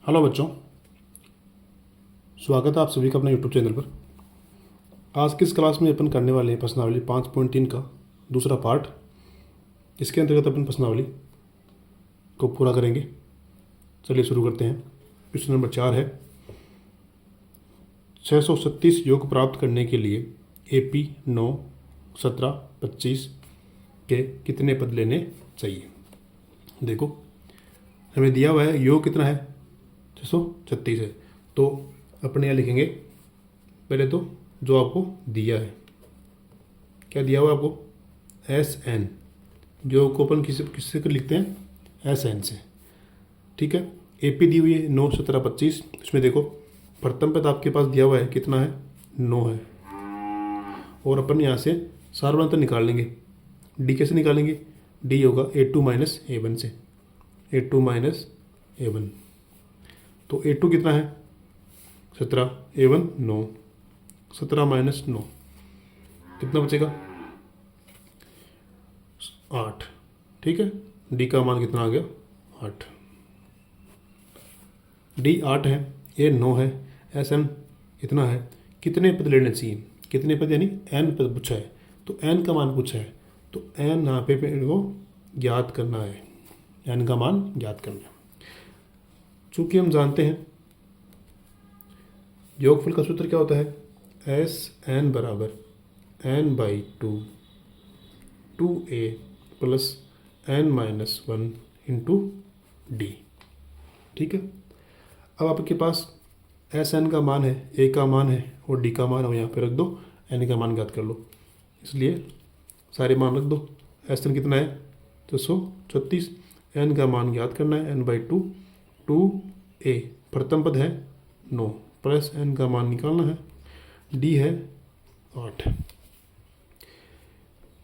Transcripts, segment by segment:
Hello बच्चों, स्वागत है आप सभी का अपने यूट्यूब चैनल पर। आज की इस क्लास में अपन करने वाले हैं प्रश्नावली 5.3 का दूसरा पार्ट। इसके अंतर्गत अपन प्रश्नावली को पूरा करेंगे। चलिए शुरू करते हैं। क्वेश्चन नंबर 4 है, 637 योग प्राप्त करने के लिए AP 9, 17, 25 के कितने पद लेने चाहिए। देखो, हमें दिया हुआ है योग कितना है, 636 है। तो अपने यहाँ लिखेंगे पहले तो जो आपको दिया है, क्या दिया हुआ आपको, SN, जो को अपन किससे कर लिखते हैं, SN से। ठीक है, AP दी हुई है 9, 17, 25। इसमें देखो प्रथम पद आपके पास दिया हुआ है कितना है, 9 है। और अपन यहाँ से सार्वधातुक निकाल लेंगे। D कैसे निकालेंगे, D होगा A2 माइनस A1 से, A2 माइनस A1। तो A2 कितना है 17, A1 9, 17 माइनस 9 कितना बचेगा 8। ठीक है, D का मान कितना आ गया 8। D 8 है, A 9 है, SN इतना है। कितने पद लेने चाहिए, कितने पद यानी N पद पूछा है, तो N का मान पूछा है। तो N यहाँ पे को ज्ञात करना है, N का मान ज्ञात करना है। चूँकि हम जानते हैं योगफल का सूत्र क्या होता है, SN बराबर N/2 2A plus N minus 1 into D। ठीक है, अब आपके पास SN का मान है, A का मान है और D का मान है, यहाँ पे रख दो, N का मान ज्ञात कर लो। इसलिए सारे मान रख दो। SN कितना है 636, N का मान ज्ञात करना है, N/2 2A प्रथम पद है 9 प्लस N का मान निकालना है, D है 8।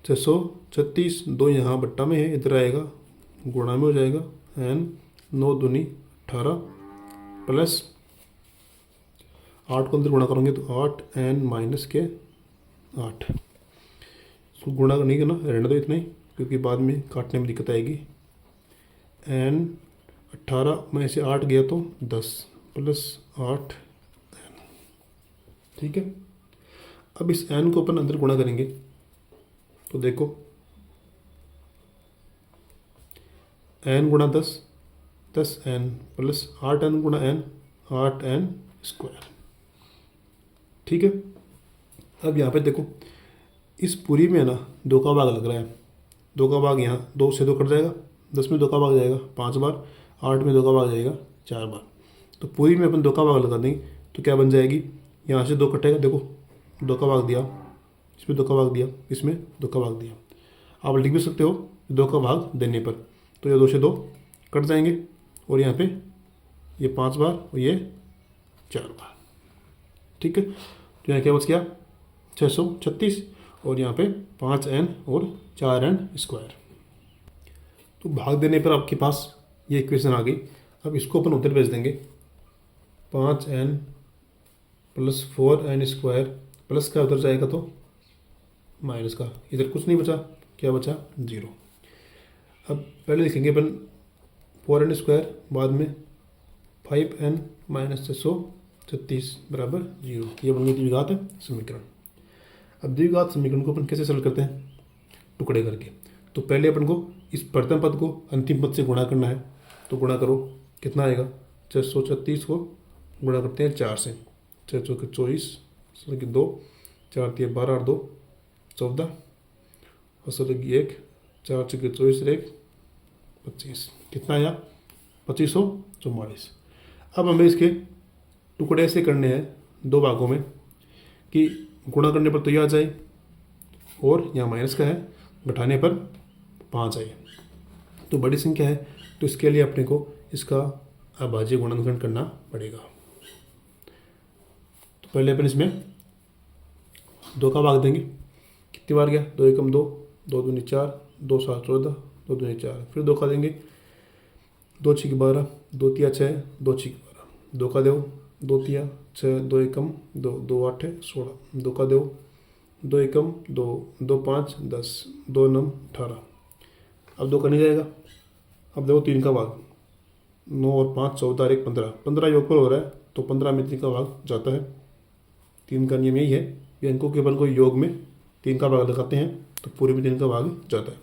636 दो यहाँ बट्टा में है, इधर आएगा गुणा में हो जाएगा, N 9 दूनी 18 प्लस 8 को अंदर गुणा करोगे तो 8N माइनस के 8। इसको गुणा नहीं करना, रहने दो इतना ही, क्योंकि बाद में काटने में दिक्कत आएगी। N 18 में से 8 गया तो 10 प्लस 8। ठीक है, अब इस N को अपन अंदर गुणा करेंगे तो देखो N गुणा 10, 10N प्लस 8N गुणा N, 8N स्क्वायर। ठीक है, अब यहाँ पे देखो इस पूरी में है ना 2 का भाग लग रहा है। 2 का भाग यहाँ 2 से 2 कट जाएगा, 10 में 2 का भाग जाएगा 5 बार, 8 में 2 का भाग जाएगा 4 बार। तो पूरी में अपन 2 का भाग लगा देंगे तो क्या बन जाएगी, यहाँ से 2 कटेगा, देखो 2 का भाग दिया, इसमें 2 का भाग दिया, इसमें 2 का भाग दिया। आप लिख भी सकते हो 2 का भाग देने पर, तो ये 2 से 2 कट जाएंगे और यहाँ पे ये 5 बार और ये 4 बार। ठीक है, तो यहाँ क्या बच गया 636 और यहाँ पे 5N और 4N स्क्वायर। तो भाग देने पर आपके पास ये इक्वेशन आ गई। अब इसको अपन उधर भेज देंगे, 5N plus 4N square plus का उधर जाएगा तो माइनस का, इधर कुछ नहीं बचा, क्या बचा 0। अब पहले लिखेंगे अपन 4N स्क्वायर, बाद में 5N माइनस 636 बराबर 0। ये बन गई द्विघात समीकरण। अब द्विघात समीकरण को अपन कैसे सॉल्व करते हैं, टुकड़े करके। तो पहले अपन को इस प्रथम पद को अंतिम पद से गुणा करना है, तो गुणा करो, कितना आएगा 636 को गुणा करते हैं 4 से, 6 चौके 24 2, 4 3 12 और 2 14 और 1, 4 चौके 24 1 25, कितना आया 2544। अब हमें इसके टुकड़े ऐसे करने हैं 2 भागों में कि गुणा करने पर तो यह आ जाए और यहाँ माइनस का है, घटाने पर 5 आए। तो बड़ी संख्या है तो इसके लिए अपने को इसका अभाज्य गुणनखंड करना पड़ेगा। तो पहले अपन इसमें 2 का भाग देंगे, कितनी बार गया 2 एकम 2, 2 दूनी 4, 2 7 14, 2 दूनी 4, फिर 2 का देंगे, 2 6 12, 2 तिया 6, 2 6 12, 2 का दो, 2 तिया 6, 2 एकम 2, 2 8 16, 2 का दो, 2 एकम 2, 2 5 10, 2 9 18। अब 2 का नहीं जाएगा, अब देखो 3 का भाग, 9 और 5 14 और 1 15, 15 योगफल हो रहा है तो 15 में 3 का भाग जाता है। 3 का नियम यही है कि अंकों के बल को योग में 3 का भाग लगाते हैं तो पूरे में 3 का भाग जाता है।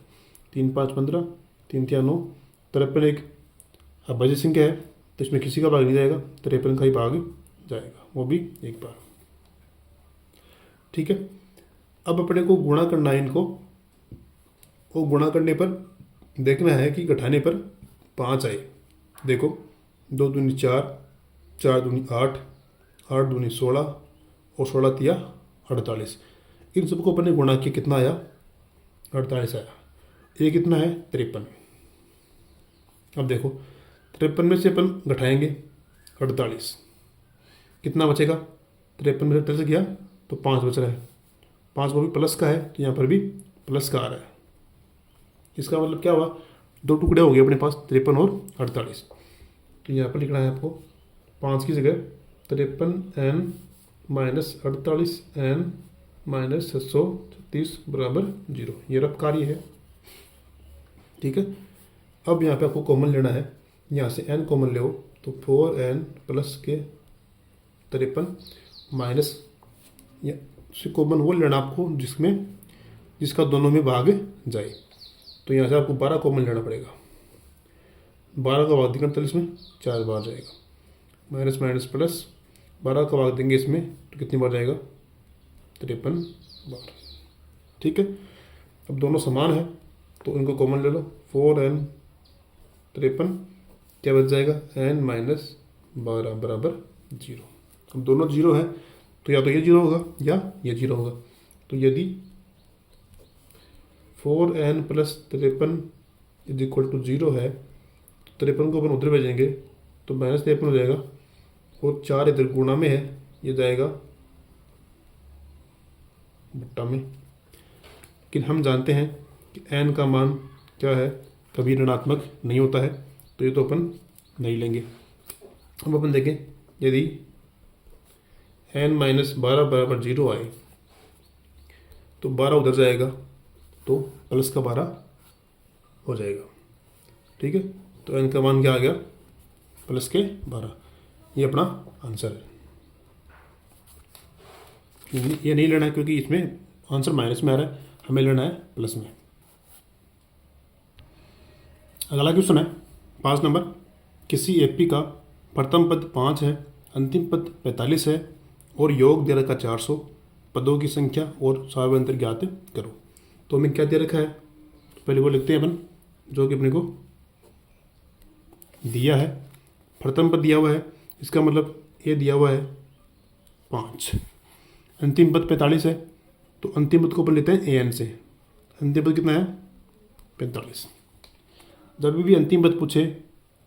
3 5 15, 3 3 9, 53 एक अभाज्य संख्या है तो इसमें किसी का भाग नहीं जाएगा, 53 का ही भाग जाएगा, वो भी एक बार। ठीक है, अब अपने को गुणा करना है इनको। वो गुणा करने पर देखना है कि घटाने पर 5 आए। देखो 2 दूनी 4, 4 दूनी 8, 8 दूनी 16 और 16 तिया 48। इन सबको अपने गुणा किया, कितना आया? 48 आया। ये कितना है? 53। अब देखो 53 में से अपन घटाएंगे 48, कितना बचेगा? 53 में से 48 गया तो 5 बच रहा है। 5 वो भी प्लस का है तो यहाँ पर भी प्लस का आ रहा है। इसका मतलब क्या हुआ? 2 टुकड़े हो गए अपने पास, 53 और 48। तो यहाँ पर लिखना है आपको 5 की जगह 53n माइनस 48n माइनस 736 बराबर 0। ये रफ कार्य है। ठीक है, अब यहाँ पे आपको कॉमन लेना है। यहाँ से n कॉमन ले तो 4n प्लस के 53 माइनस से कॉमन वो लेना आपको जिसका दोनों में भाग जाए। तो यहाँ से आपको 12 कॉमन लेना पड़ेगा। 12 का भाग देंगे 48 में 4 बार जाएगा, माइनस माइनस प्लस 12 का भाग देंगे इसमें तो कितनी बार जाएगा? 53 बार। ठीक है, अब दोनों समान है तो इनको कॉमन ले लो। 4n 53 क्या बच जाएगा? n माइनस 12 बराबर 0। अब दोनों 0 है तो या तो ये 0 होगा या ये 0 होगा। तो यदि 4n plus 53 is equal to 0 है तो 53 को अपन उधर भेजेंगे तो माइनस 53 हो जाएगा और 4 इधर गुणा में है, ये जाएगा बट्टा में। लेकिन हम जानते हैं कि n का मान क्या है? कभी ऋणात्मक नहीं होता है तो ये तो अपन नहीं लेंगे। अब अपन देखें यदि n माइनस 12 बराबर 0 आए तो 12 उधर जाएगा तो प्लस का 12 हो जाएगा। ठीक है, तो n का मान क्या आ गया? प्लस के 12। ये अपना आंसर है। ये नहीं लेना है क्योंकि इसमें आंसर माइनस में आ रहा है, हमें लेना है प्लस में। अगला क्वेश्चन है 5 नंबर। किसी एपी का प्रथम पद 5 है, अंतिम पद 45 है और योग दे रखा 400, पदों की संख्या और सार्वंतर ज्ञात करो। तो हमें क्या दे रखा है? तो पहले वो लिखते हैं अपन जो कि अपने को दिया है। प्रथम पद दिया हुआ है, इसका मतलब ये दिया हुआ है 5। अंतिम पद 45 है तो अंतिम पद को अपन लेते हैं an से। अंतिम पद कितना है? 45। जब भी अंतिम पद पूछे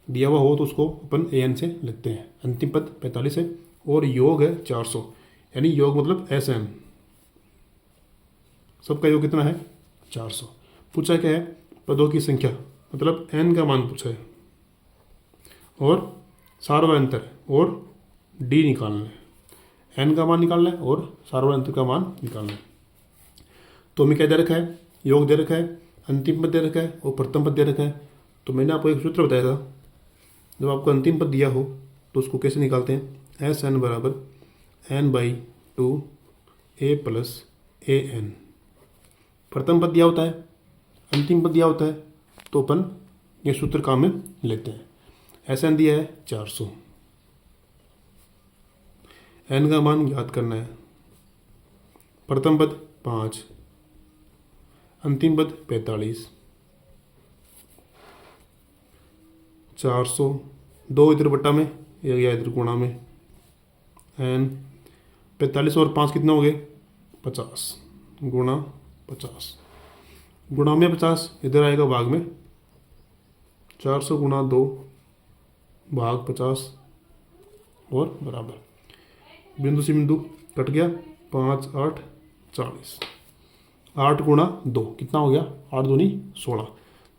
दिया हुआ हो तो उसको अपन an से लिखते हैं। अंतिम पद 45 है और योग है 400, यानी योग मतलब Sn। सबका योग कितना है? 400। पूछा क्या है? पदों की संख्या, मतलब n का मान पूछा है और सार्वंतर और d निकालना है। n का मान निकालना है और सार्वंतर का मान निकालना है। तो हमें क्या दे रखा है? योग दे रखा है, अंतिम पद दे रखा है और प्रथम पद दे रखा है। तो मैंने आपको एक सूत्र बताया था, जब आपको अंतिम पद दिया हो तो उसको कैसे निकालते हैं? Sn बराबर n/2 a प्लस an। प्रथम पद दिया होता है, अंतिम पद दिया होता है तो अपन ये सूत्र काम में लेते हैं। Sn दिया है 400, n का मान ज्ञात करना है। प्रथम पद 5, अंतिम पद 45, 400, 2 इधर बट्टा में, ये गया इधर गुणा में। n 45 और 5 कितना हो गए? 50 गुणा 50, गुणा में 50 इधर आएगा भाग में। 400 गुणा 2 भाग 50 और बराबर बिंदु से बिंदु कट गया। 5 8 40, 8 गुणा 2 कितना हो गया? 8 दूनी 16।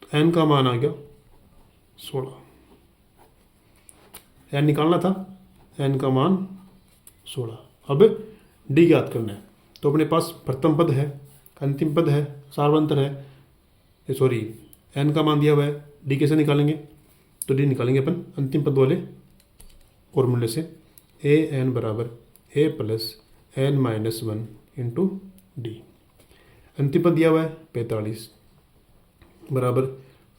तो n का मान आ गया 16। n निकालना था, n का मान 16। अब d ज्ञात करना है। तो अपने पास प्रथम पद है, अंतिम पद है, सार्वंतर है, सॉरी n का मान दिया हुआ है। d कैसे निकालेंगे? तो डी निकालेंगे अपन अंतिम पद वाले फॉर्मूले से। ए एन बराबर a plus n minus one into d. अंतिम पद दिया हुआ है 45 बराबर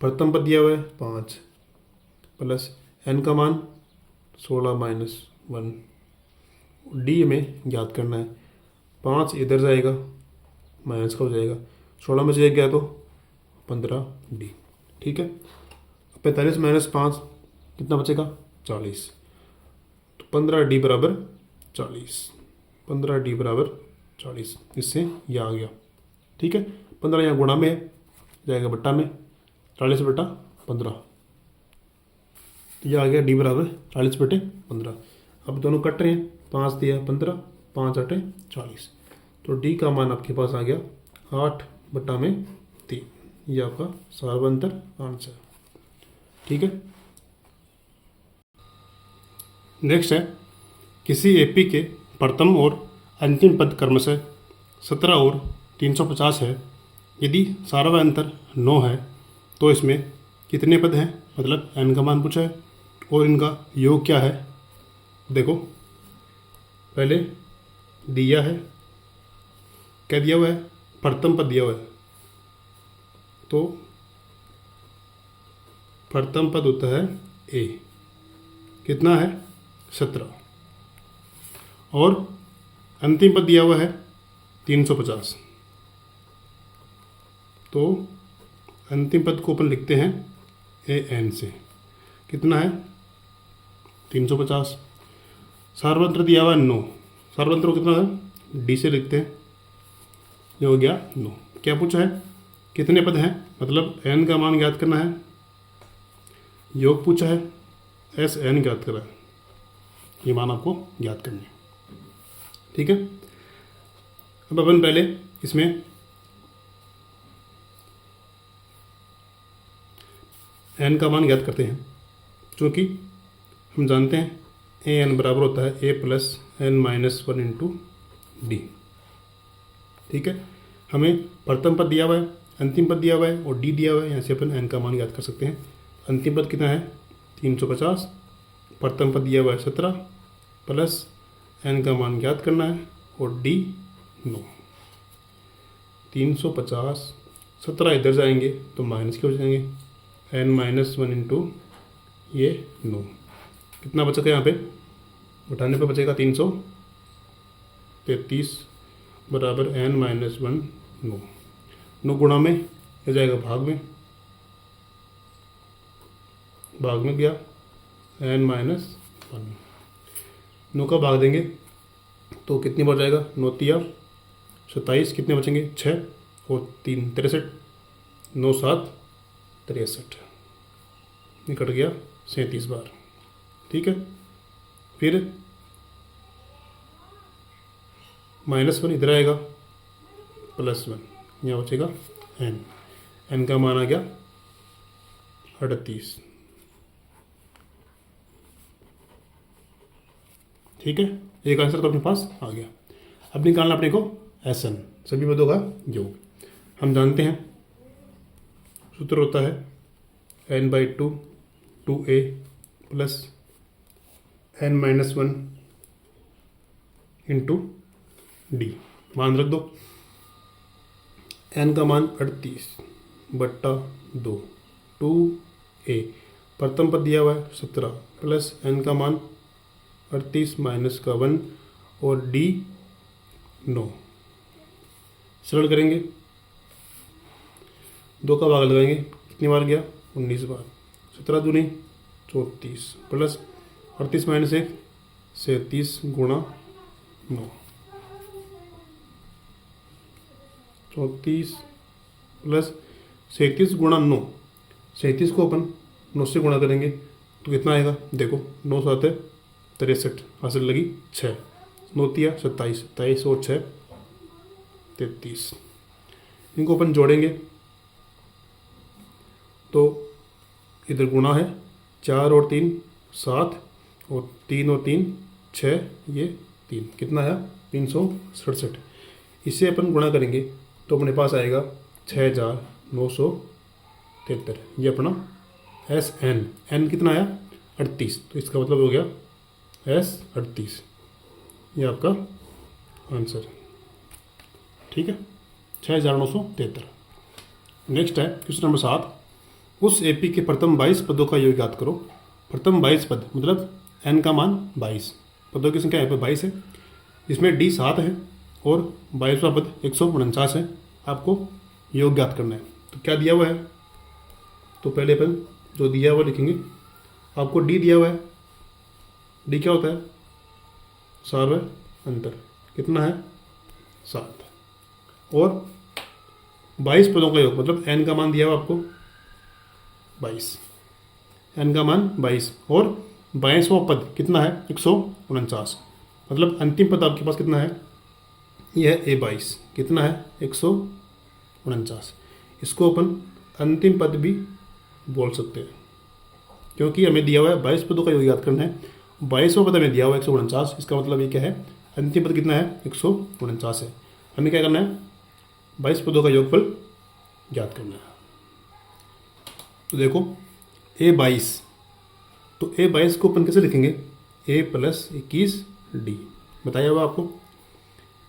प्रथम पद दिया हुआ है 5 प्लस एन का मान 16 माइनस वन। डी में याद करना है, 5 इधर जाएगा माइनस का हो जाएगा, 16 में से एक गया तो 15 डी। ठीक है, 45 माइनस 5 कितना बचेगा 40, तो 15 डी बराबर 40, 15 डी बराबर 40। इससे यह आ गया। ठीक है, 15 यहाँ गुणा में है, जाएगा बट्टा में, 40 बटा 15, तो यह आ गया डी बराबर 40 बटे 15। अब दोनों कट रहे हैं, 5 दिया 15, 5 8 40, तो डी का मान आपके पास आ गया 8 बटा में 3। ये आपका सार्वंतर आंसर। ठीक है, नेक्स्ट है किसी एपी के प्रथम और अंतिम पद क्रमशः 17 और 350 है। यदि सार्वंतर 9 है तो इसमें कितने पद हैं, मतलब n का मान पूछा है और इनका योग क्या है। देखो पहले दिया है, क्या दिया हुआ है, प्रथम पद दिया हुआ है, तो प्रथम पद होता है a, कितना है 17, और अंतिम पद दिया हुआ है 350, तो अंतिम पद को अपन लिखते हैं ए एन से, कितना है 350। सार्वंत्र दिया हुआ है 9, सार्वंत्र को कितना है डी से लिखते हैं, ये हो गया 9। क्या पूछा है, कितने पद हैं, मतलब एन का मान ज्ञात करना है, योग पूछा है, एस एन ज्ञात करना है, ये मान आपको ज्ञात करने हैं। ठीक है, अब अपन पहले इसमें एन का मान ज्ञात करते हैं, क्योंकि हम जानते हैं ए एन बराबर होता है a plus n minus one into d. ठीक है, हमें प्रथम पद दिया हुआ है, अंतिम पद दिया हुआ है और डी दिया हुआ है, यहाँ से अपन एन का मान ज्ञात कर सकते हैं। अंतिम पद कितना है 350, प्रथम पद दिया हुआ है 17 प्लस एन का मान ज्ञात करना है और डी 9। 350 17 इधर जाएंगे तो माइनस के हो जाएंगे, एन माइनस वन इंटू ये 9, कितना बचेगा यहाँ पे, उठाने पे बचेगा 333 बराबर एन माइनस वन 9। 9 गुणा में ये जाएगा भाग में गया एन माइनस वन। 9 का भाग देंगे तो कितनी बढ़ जाएगा, 9 तिया 27, कितने बचेंगे 6 और 3 63, 9 7 63, निकट गया 37 बार। ठीक है, फिर माइनस वन इधर आएगा, प्लस वन यहाँ बचेगा एन, एन का मान आ गया 38। ठीक है, एक आंसर तो अपने पास आ गया। अब निकालना अपने को एस एन, सभी पदों का योग। हम जानते हैं सूत्र होता है n by two 2a plus n minus one into d. मान रख दो, एन का मान 38 बट्टा 2 2a, प्रथम पद दिया हुआ है 17 प्लस एन का मान 38 माइनस का 1 और डी 9। सरल करेंगे, 2 का भाग लगाएंगे, कितनी बार गया 19 बार, 17 दूनी 34 प्लस 38 माइनस 1 37 गुणा 9, 34 प्लस 37 गुणा 9, 37 को अपन 9 से गुणा करेंगे तो कितना आएगा, देखो 9 7 63, हासिल लगी 6, 9 तिया 27, 27 और 6 33। इनको अपन जोड़ेंगे तो इधर गुणा है, 4 और 3 7 और 3 और 3 6, ये 3, कितना है 367। इसे अपन गुणा करेंगे तो अपने पास आएगा 6973, ये अपना एस एन कितना आया 38, तो इसका मतलब हो गया एस 38, ये आपका आंसर। ठीक है, 6973। नेक्स्ट है क्वेश्चन नंबर 7, उस एपी के प्रथम 22 पदों का योग याद करो। प्रथम 22 पद मतलब एन का मान 22, पदों की संख्या यहाँ पर 22 है, जिसमें डी 7 है और 22वां पद 149 है। आपको योग ज्ञात करना है। तो क्या दिया हुआ है, तो पहले अपन जो दिया हुआ लिखेंगे। आपको डी दिया हुआ है, डी क्या होता है, सार्वय अंतर, कितना है 7, और 22 पदों का योग मतलब एन का मान दिया हुआ आपको 22, एन का मान 22, और 22वां पद कितना है 149, मतलब अंतिम पद आपके पास कितना है, यह है A22, कितना है 149। इसको अपन अंतिम पद भी बोल सकते हैं, क्योंकि हमें दिया हुआ है 22 पदों का योग याद करना है, 22वां पद हमें दिया हुआ है 149, इसका मतलब ये क्या है, अंतिम पद कितना है 149 है। हमें क्या करना है, 22 पदों का योगफल ज्ञात करना है। तो देखो A22, तो A22 को अपन कैसे लिखेंगे, A + 21 D, बताया हुआ आपको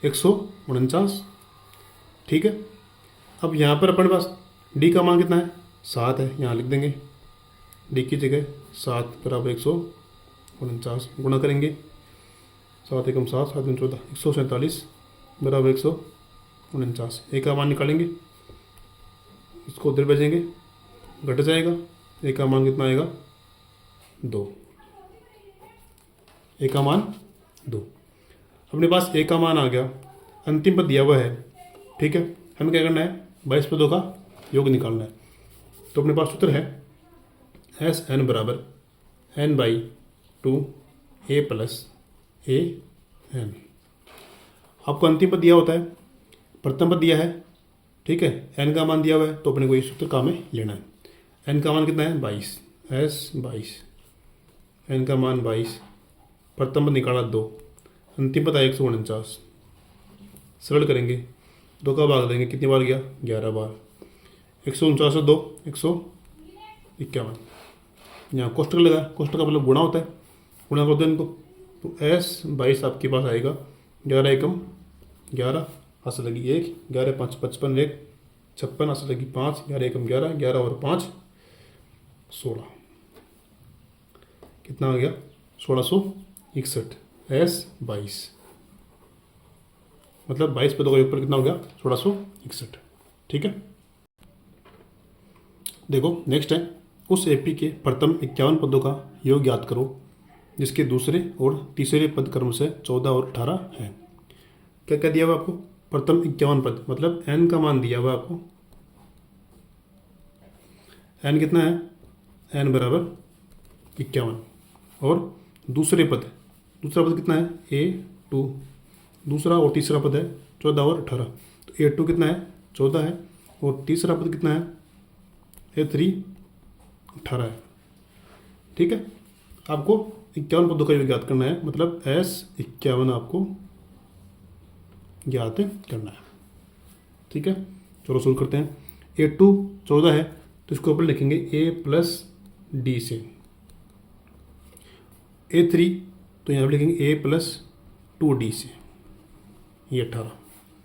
149। ठीक है, अब यहाँ पर अपने पास D का मान कितना है 7 है, यहाँ लिख देंगे D की जगह 7 बराबर 149, गुणा करेंगे 7 एकम 7, 7 दूनी 14, 147 बराबर 149। ए का मान निकालेंगे, इसको उधर भेजेंगे, घट जाएगा, ए का मान कितना आएगा 2, ए का मान 2। अपने पास ए का मान आ गया, अंतिम पद दिया हुआ है। ठीक है, हमें क्या करना है, 22 पदों का योग निकालना है। तो अपने पास सूत्र है एस एन बराबर n/2 A + A n। आपको अंतिम पद दिया होता है, प्रथम पद दिया है। ठीक है, n का मान दिया हुआ है, तो अपने को ये सूत्र काम में लेना है। n का मान कितना है 22, S 22, n का मान 22, प्रथम पद निकाला 2, अंतिम पद आया 149। सरल करेंगे, 2 का भाग देंगे, कितनी बार गया 11 बार, 149 से 2 151। यहाँ कोष्टक लगा, कोष्टक का मतलब गुणा होता है, गुणा कर दो इनको, तो S 22 आपके पास आएगा, 11 एकम 11, हंस लगी 1, 11 5 55, 1 56, हंस लगी 5, 11 एकम 11, 11 और 5 16, कितना आ गया 1661, S 22, मतलब 22 पदों का योग पर कितना हो गया 1661। ठीक है, देखो नेक्स्ट है, उस एपी के प्रथम 51 पदों का योग याद करो जिसके दूसरे और तीसरे पद क्रम से 14 और 18 है। क्या क्या दिया हुआ आपको, प्रथम 51 पद मतलब n का मान दिया हुआ आपको, n कितना है, n बराबर 51, और दूसरे पद, दूसरा पद कितना है A2, दूसरा और तीसरा पद है 14 और 18, तो A2 कितना है 14 है, और तीसरा पद कितना है A3 18 है। ठीक है, आपको 51 पदों का योग ज्ञात करना है, मतलब S 51 आपको ज्ञात करना है। ठीक है, चलो शुरू करते हैं। A2 14 है, तो इसको अपन लिखेंगे A + D से। A3 तो यहाँ पर लिखेंगे A + 2D से, ये 18।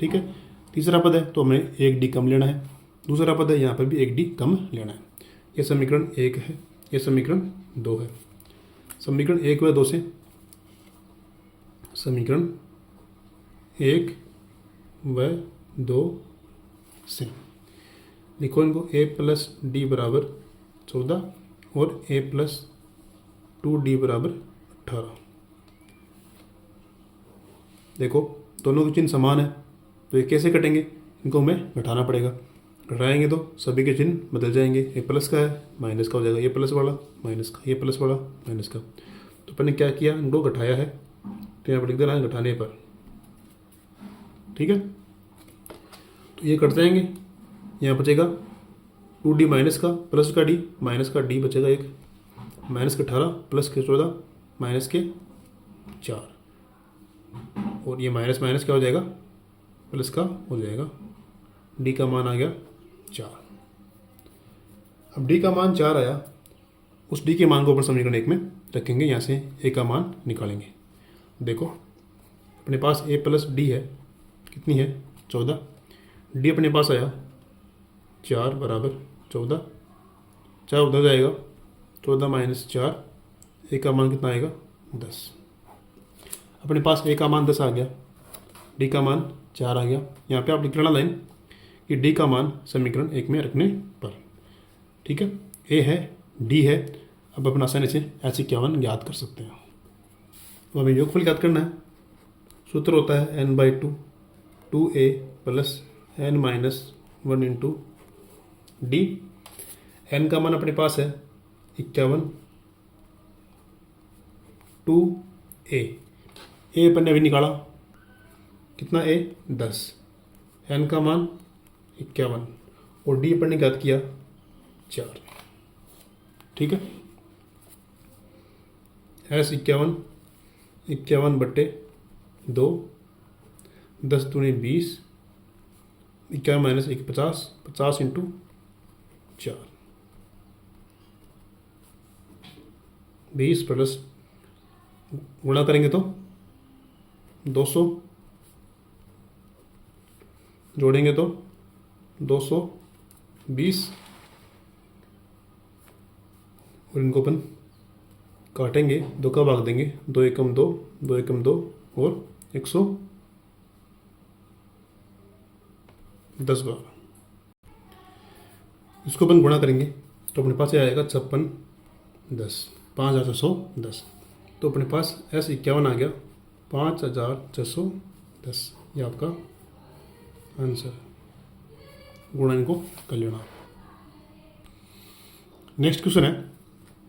ठीक है, तीसरा पद है तो हमें 1 D कम लेना है, दूसरा पद है यहाँ पर भी 1 D कम लेना है। ये समीकरण 1 है, ये समीकरण 2 है। समीकरण 1 व 2 से, समीकरण 1 व 2 से लिखो इनको, A + D बराबर 14 और A + 2D बराबर 18। देखो दोनों के चिन्ह समान है, तो ये कैसे कटेंगे, इनको हमें घटाना पड़ेगा। घटाएंगे तो सभी के चिन्ह बदल जाएंगे, ये प्लस का है माइनस का हो जाएगा, ये प्लस वाला माइनस का, ये प्लस वाला माइनस का। तो अपन ने क्या किया, इनको घटाया है, तो यहाँ पर लिख देना है घटाने पर। ठीक है, तो ये कट जाएंगे, यहाँ बचेगा 2D माइनस का प्लस का D, माइनस का D बचेगा 1, माइनस के 18 प्लस के 14 माइनस के 4, और ये माइनस माइनस क्या हो जाएगा, प्लस का हो जाएगा। D का मान आ गया 4। अब D का मान 4 आया, उस डी के मान को अपन समीकरण 1 में रखेंगे, यहाँ से ए का मान निकालेंगे। देखो अपने पास ए प्लस डी है, कितनी है 14, डी अपने पास आया 4 बराबर 14, 4 उधर जाएगा 14 माइनस 4, ए का मान कितना आएगा 10। अपने पास ए का मान 10 आ गया, डी का मान 4 आ गया। यहाँ पे आप लिख लेना लाइन कि डी का मान समीकरण 1 में रखने पर, ठीक है। ए है, डी है, अब अपन आसानी से H51 ज्ञात कर सकते हैं। तो हमें योगफल ज्ञात करना है, सूत्र होता है n/2 2a plus n minus 1 into D. n का मान अपने पास है 51, 2a, ए अपन ने अभी निकाला, कितना a 10, n का मान 51 और डी अपन ने ज्ञात किया 4, ठीक है। S 51 बट्टे 2, 10 दूनी 20, 51 माइनस 1 50, 50 इंटू 4, 20 प्लस गुणा करेंगे तो 200, जोड़ेंगे तो 220 और इनको अपन काटेंगे, 2 का भाग देंगे, 2 एकम 2, 2 एकम 2 और 110 बार। इसको अपन गुणा करेंगे तो अपने पास ये आएगा 56 10, 5610। तो अपने पास S 51 आ गया 5610, ये आपका आंसर। गुणा इनको कर लेना। नेक्स्ट क्वेश्चन है,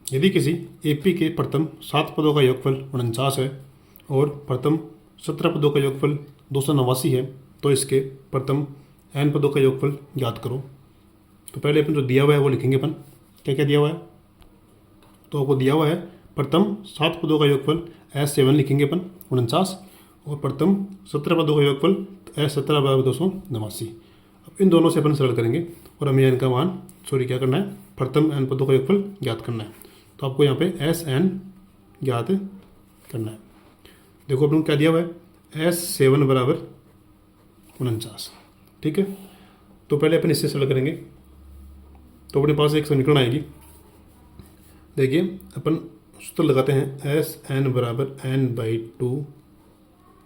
यदि किसी एपी के प्रथम 7 पदों का योगफल 49 है और प्रथम 17 पदों का योगफल 289 है, तो इसके प्रथम n पदों का योगफल ज्ञात करो। तो पहले अपन जो दिया हुआ है वो लिखेंगे। अपन क्या क्या दिया हुआ है, तो आपको दिया हुआ है प्रथम 7 पदों का योगफल S7 लिखेंगे अपन 49, और प्रथम 17 पदों का योगफल S17 बराबर 289। अब इन दोनों से अपन सरल करेंगे और हमें n का मान क्या करना है, प्रथम n पदों का योगफल ज्ञात करना है। तो आपको यहाँ पे Sn ज्ञात करना है। देखो अपन क्या दिया हुआ है, S7 बराबर 49, ठीक है। तो पहले अपन इससे सरल करेंगे, तो अपने पास एक समीकरण आएगी। देखिए अपन सूत्र लगाते हैं, Sn बराबर n/2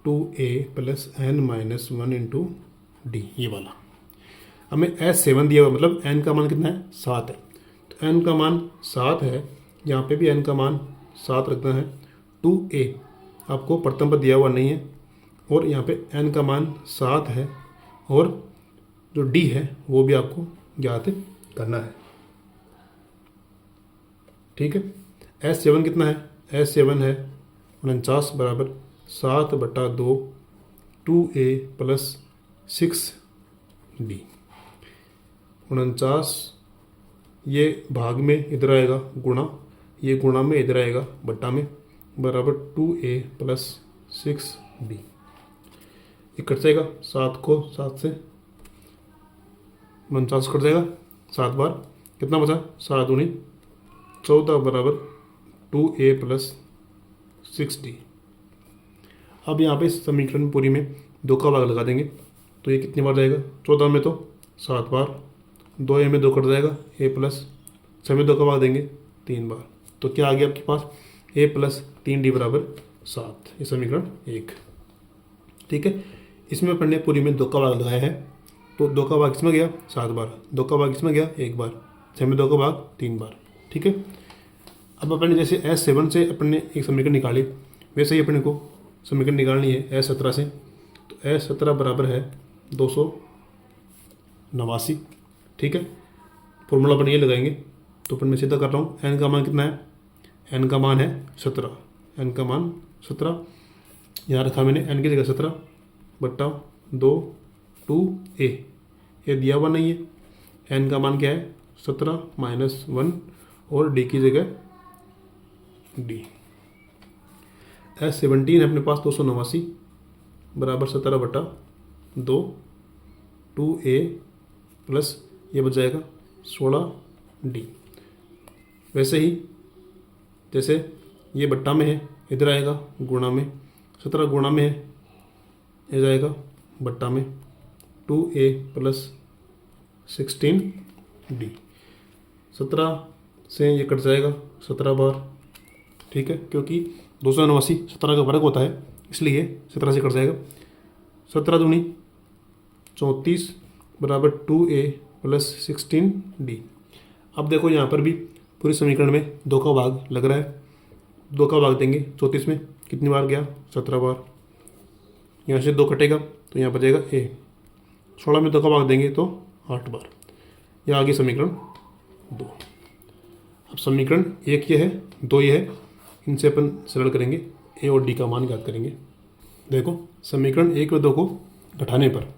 2a plus n minus 1 into D, ये वाला। हमें S7 दिया हुआ, मतलब n का मान कितना है 7 है, तो n का मान 7 है, यहाँ पे भी n का मान 7 रखना है। 2a आपको प्रथम पद दिया हुआ नहीं है, और यहाँ पे n का मान 7 है, और जो d है वो भी आपको ज्ञात करना है, ठीक है। S7 कितना है, S7 है 49 बराबर 7/2 2a प्लस 6d। 49 ये भाग में इधर आएगा गुणा, ये गुणा में इधर आएगा बट्टा में, बराबर 2a प्लस 6d। ये कट जाएगा, 7 को 7 से 49 कट जाएगा 7 बार, कितना बचा 7 दूनी 14 बराबर 2a प्लस 6d। अब यहाँ पे इस समीकरण पूरी में 2 का भाग लगा देंगे, तो ये कितनी बार जाएगा, 14 में तो 7 बार, 2a में 2 कट जाएगा, a प्लस 6 में 2 का भाग देंगे 3 बार। तो क्या आ गया आपके पास, a प्लस 3d बराबर 7, ये समीकरण 1, ठीक है। इसमें अपन ने पूरी में 2 का भाग लगाया है, तो 2 का भाग इसमें गया 7 बार, 2 का भाग इसमें गया 1 बार, 6 में 2 का भाग 3 बार, ठीक है। अब अपन ने जैसे S7 से अपन ने एक समीकरण निकाली, वैसे ही अपने को समीकरण निकालनी है S17 से। तो S17 बराबर है 289, ठीक है। फॉर्मूला अपन ये लगाएंगे, तो अपन मैं सीधा कर रहा हूँ। n का मान कितना है, n का मान है 17, n का मान 17 यहाँ रखा मैंने, n की जगह 17 बट्टा 2 2a, ये दिया हुआ नहीं है। n का मान क्या है 17 माइनस 1 और d की जगह d। S17 है अपने पास 289 बराबर 17 बटा 2 2a प्लस ये बच जाएगा 16d। वैसे ही जैसे ये बट्टा में है, इधर आएगा गुणा में, 17 गुणा में है, इधर आएगा बट्टा में, 2a प्लस 16d। 17 से ये कट जाएगा 17 बार, ठीक है, क्योंकि 289 17 का वर्ग होता है, इसलिए 17 से कट जाएगा। 17 दूनी 34 बराबर 2a प्लस 16d। अब देखो यहाँ पर भी पूरे समीकरण में 2 का भाग लग रहा है, 2 का भाग देंगे 34 में, कितनी बार गया 17 बार, यहाँ से 2 कटेगा तो यहाँ बचेगा a। 16 में 2 का भाग देंगे तो 8 बार। यह आ गया समीकरण 2। अब समीकरण 1 ये है, 2 ये है, इनसे अपन सरल करेंगे, a और d का मान ज्ञात करेंगे। देखो समीकरण 1 और 2 को घटाने पर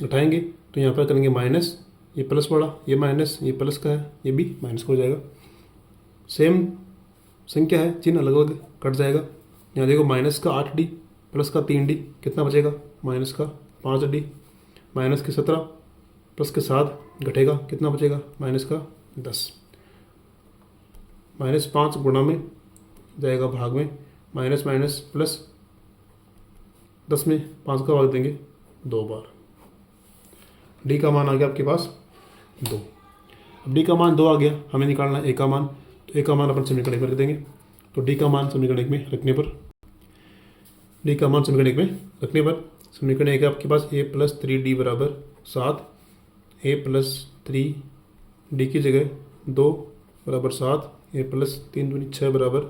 घटाएंगे तो यहाँ पर करेंगे माइनस, ये प्लस पड़ा, ये माइनस, ये प्लस का है, ये भी माइनस हो जाएगा। सेम संख्या है, चिन्ह अलग अलग कट जाएगा। यहाँ देखो माइनस का 8d प्लस का 3d, कितना बचेगा माइनस का 5d, माइनस के 17 प्लस के 7 घटेगा, कितना बचेगा माइनस का 10, माइनस 5 गुणा में जाएगा भाग में, माइनस माइनस प्लस 10 में 5 का भाग देंगे 2 बार। डी का मान आ गया आपके पास 2। अब डी का मान 2 आ गया, हमें निकालना है ए का मान, तो ए का मान अपन समीकरण 1 में रख देंगे। तो डी का मान समीकरण 1 में रखने पर, डी का मान समीकरण 1 में रखने पर समीकरण 1 है आपके पास a प्लस 3d बराबर 7, a प्लस 3d की जगह 2 बराबर 7, a प्लस 3 दूनी 6 बराबर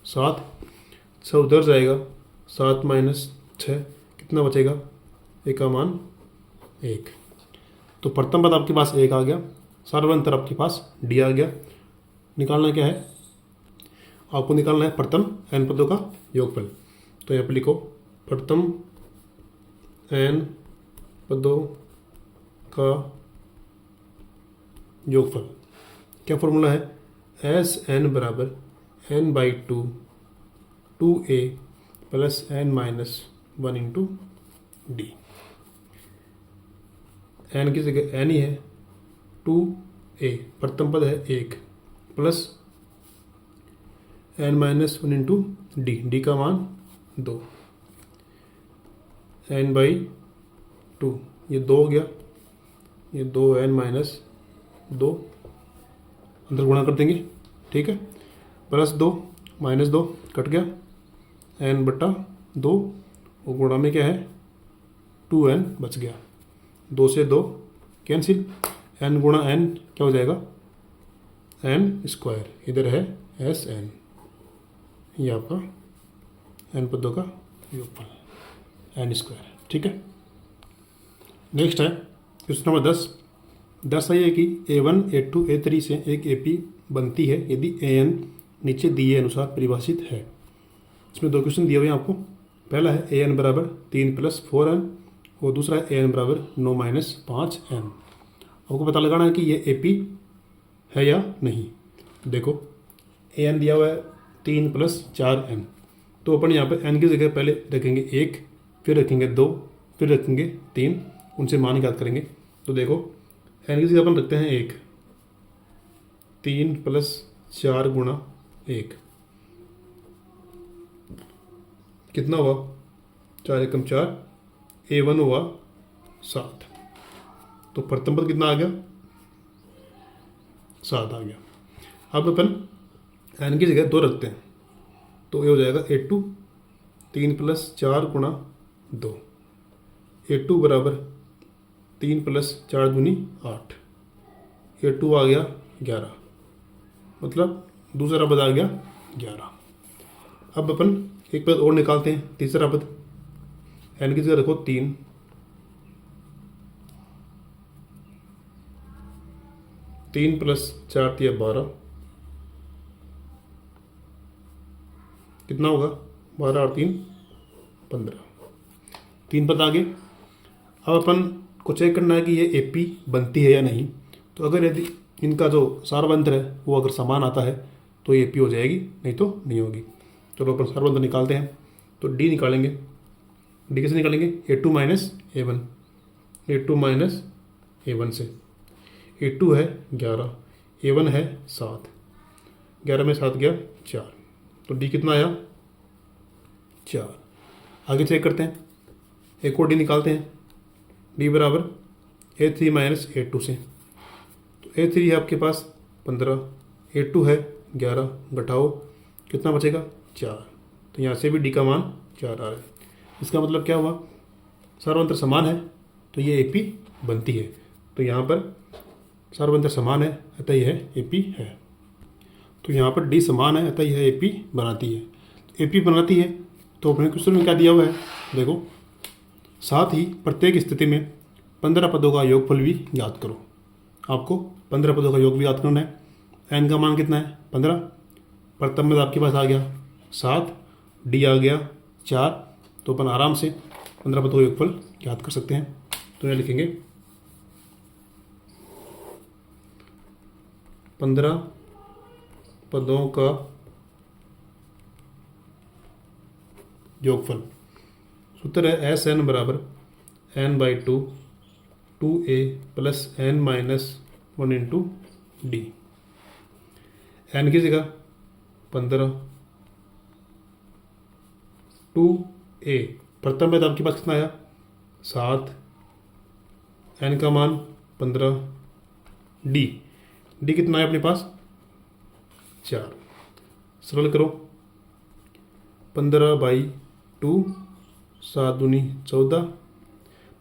7, 6 उधर जाएगा, 7 माइनस 6 कितना बचेगा, ए का मान 1। तो प्रथम पद आपके पास 1 आ गया, सर्वांतर आपके पास d आ गया। निकालना क्या है, आपको निकालना है प्रथम n पदों का योगफल। तो यहाँ पर लिखो प्रथम n पदों का योगफल। क्या फॉर्मूला है, एस एन बराबर n by 2 2a plus n minus 1 into d. N की जगह एन ही है, 2a प्रथम पद है 1 plus n minus 1 into D, D का मान 2, n बाई 2, ये 2 हो गया, ये 2n माइनस 2 अंदर गुणा कर देंगे, ठीक है, प्लस 2 माइनस 2 कट गया, n बटा 2 और गुणा में क्या है 2n बच गया, 2 से 2 कैंसिल, n गुणा n क्या हो जाएगा n स्क्वायर, इधर है एस एन, ये आपका n पदों का योगफल n स्क्वायर, ठीक है। नेक्स्ट है क्वेश्चन नंबर 10। दर्शाइए है कि a1 a2 a3 से एक AP बनती है यदि an नीचे दिए अनुसार परिभाषित है। इसमें 2 क्वेश्चन दिए हुए हैं आपको। पहला है an बराबर 3 प्लस 4n और दूसरा है an बराबर 9 माइनस 5n। आपको पता लगाना है कि ये AP है या नहीं। देखो an दिया हुआ है 3 प्लस 4n, तो अपन यहाँ पर n की जगह पहले रखेंगे 1, फिर रखेंगे 2, फिर रखेंगे 3, उनसे मान याद करेंगे। तो देखो n की जगह अपन रखते हैं 1, 3 प्लस 4 गुणा 1 कितना हुआ, 4 एकम 4, a1 हुआ 7, तो प्रथम पद कितना आ गया 7 आ गया। अब अपन n की जगह 2 रखते हैं, तो ये हो जाएगा a2 3 प्लस 4 गुणा 2, a2 बराबर 3 प्लस 4 दूनी 8, a2 आ गया 11, मतलब दूसरा पद आ गया 11। अब अपन एक पद और निकालते हैं, तीसरा पद, n की जगह रखो 3, 3 प्लस 4 दिया 12, कितना होगा 12 और 3 15, 3 पद आगे। अब अपन को चेक करना है कि ये AP बनती है या नहीं। तो अगर यदि इनका जो सारवंत्र है वो अगर समान आता है तो ये AP हो जाएगी, नहीं तो नहीं होगी। चलो अपन सारवंत्र निकालते हैं। तो D निकालेंगे, D कैसे निकालेंगे, a2 minus a1, a2 minus a1 से, a2 है 11, a1 है 7, 11 में 7 गया 4, तो डी कितना आया 4। आगे चेक करते हैं, एक और डी निकालते हैं। डी बराबर A3 माइनस A2 से, तो A3 है आपके पास 15, A2 है 11, घटाओ कितना बचेगा 4, तो यहाँ से भी डी का मान 4 आ रहा है। इसका मतलब क्या हुआ, सर्वांतर समान है तो ये AP बनती है। तो यहाँ पर सर्वांतर समान है अतः यह AP है। तो यहाँ पर D समान है अतः यह AP बनाती है। तो AP बनाती है तो अपने क्वेश्चन में क्या दिया हुआ है देखो, साथ ही प्रत्येक स्थिति में 15 पदों का योगफल भी याद करो। आपको 15 पदों का योग भी याद करना है। n का मान कितना है 15, प्रथम में आपके पास आ गया 7, D आ गया 4, तो अपन आराम से 15 पदों का योगफल याद कर सकते हैं। तो यहाँ लिखेंगे 15 पदों का योगफल। सूत्र है SN बराबर n/2 2a plus n minus 1 into D. n की जगह 15, 2a प्रथम में तो आपके पास कितना आया 7, n का मान 15, डी कितना है अपने पास 4। सरल करो, 15/2, 7 दूनी 14,